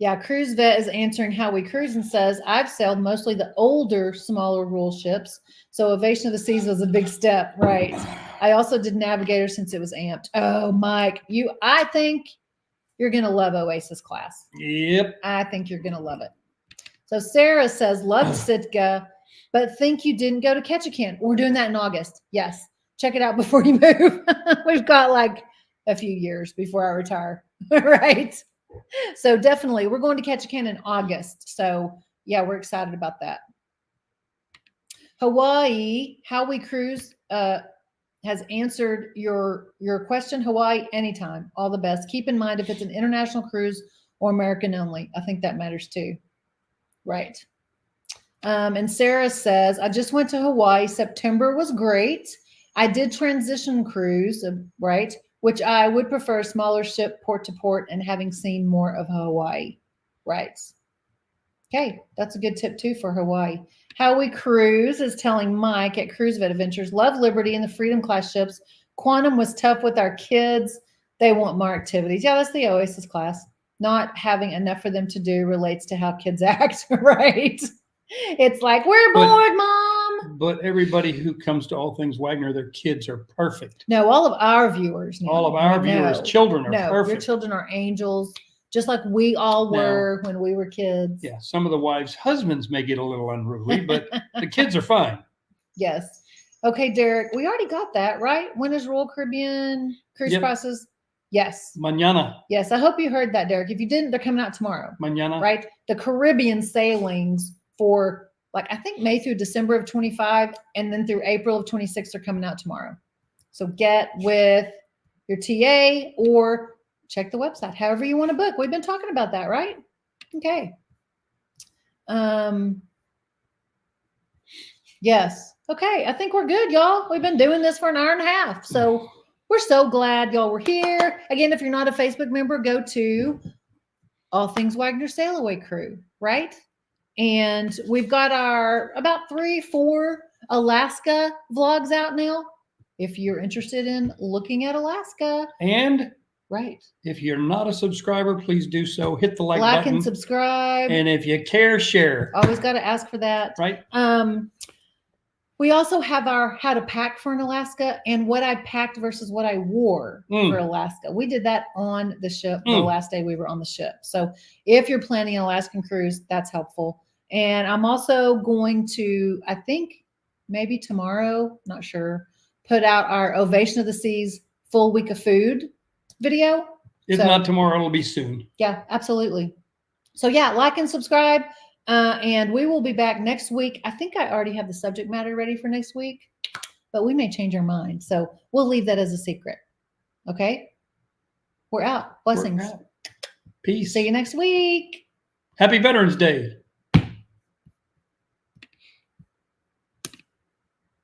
Yeah, Cruise Vet is answering Howie Cruise and says, I've sailed mostly the older, smaller rule ships. So Ovation of the Seas was a big step, right? I also did Navigator since it was amped. Oh, Mike, I think you're going to love Oasis class. Yep. I think you're going to love it. So Sarah says, loved Sitka, but think you didn't go to Ketchikan. We're doing that in August. Yes. Check it out before you move. We've got like a few years before I retire. Right. So definitely we're going to Ketchikan in August. So yeah, we're excited about that. Hawaii, Howe Cruise has answered your question. Hawaii, anytime. All the best. Keep in mind if it's an international cruise or American only. I think that matters too. Right. And Sarah says, I just went to Hawaii. September was great. I did transition cruise, right? Which I would prefer a smaller ship, port to port, and having seen more of Hawaii. Right. Okay, that's a good tip too for Hawaii. Howe Cruise is telling Mike at Cruise Vet Adventures, love Liberty and the Freedom class ships. Quantum was tough with our kids. They want more activities. Yeah, that's the Oasis class. Not having enough for them to do relates to how kids act, right? It's like, we're bored, Mom. But everybody who comes to All Things Wagner, their kids are perfect. No, all of our viewers. All of our viewers' children are perfect. Your children are angels, just like we all were when we were kids. Yeah, some of the wives' husbands may get a little unruly, but the kids are fine. Yes. Okay, Derek, we already got that, right? When is Royal Caribbean cruise prices? Yes. Mañana. Yes, I hope you heard that, Derek. If you didn't, they're coming out tomorrow. Mañana. Right? The Caribbean sailings for like, I think May through December of 25 and then through April of 26 are coming out tomorrow. So get with your TA or check the website, however you want to book. We've been talking about that, right? Okay. Yes. Okay. I think we're good, y'all. We've been doing this for an hour and a half. So we're so glad y'all were here. Again, if you're not a Facebook member, go to All Things Wagner Sail Away Crew, right? And we've got our about 3-4 Alaska vlogs out now. If you're interested in looking at Alaska. And right. If you're not a subscriber, please do so. Hit the like button. And subscribe. And if you care, share. Always got to ask for that. Right. We also have our how to pack for an Alaska and what I packed versus what I wore for Alaska. We did that on the ship the last day we were on the ship. So if you're planning an Alaskan cruise, that's helpful. And I'm also going to, I think maybe tomorrow, not sure, put out our Ovation of the Seas full week of food video. If not tomorrow, it'll be soon. Yeah, absolutely. So yeah, like and subscribe. And we will be back next week. I think I already have the subject matter ready for next week, but we may change our mind. So we'll leave that as a secret. Okay. We're out. Blessings. We're out. Peace. See you next week. Happy Veterans Day.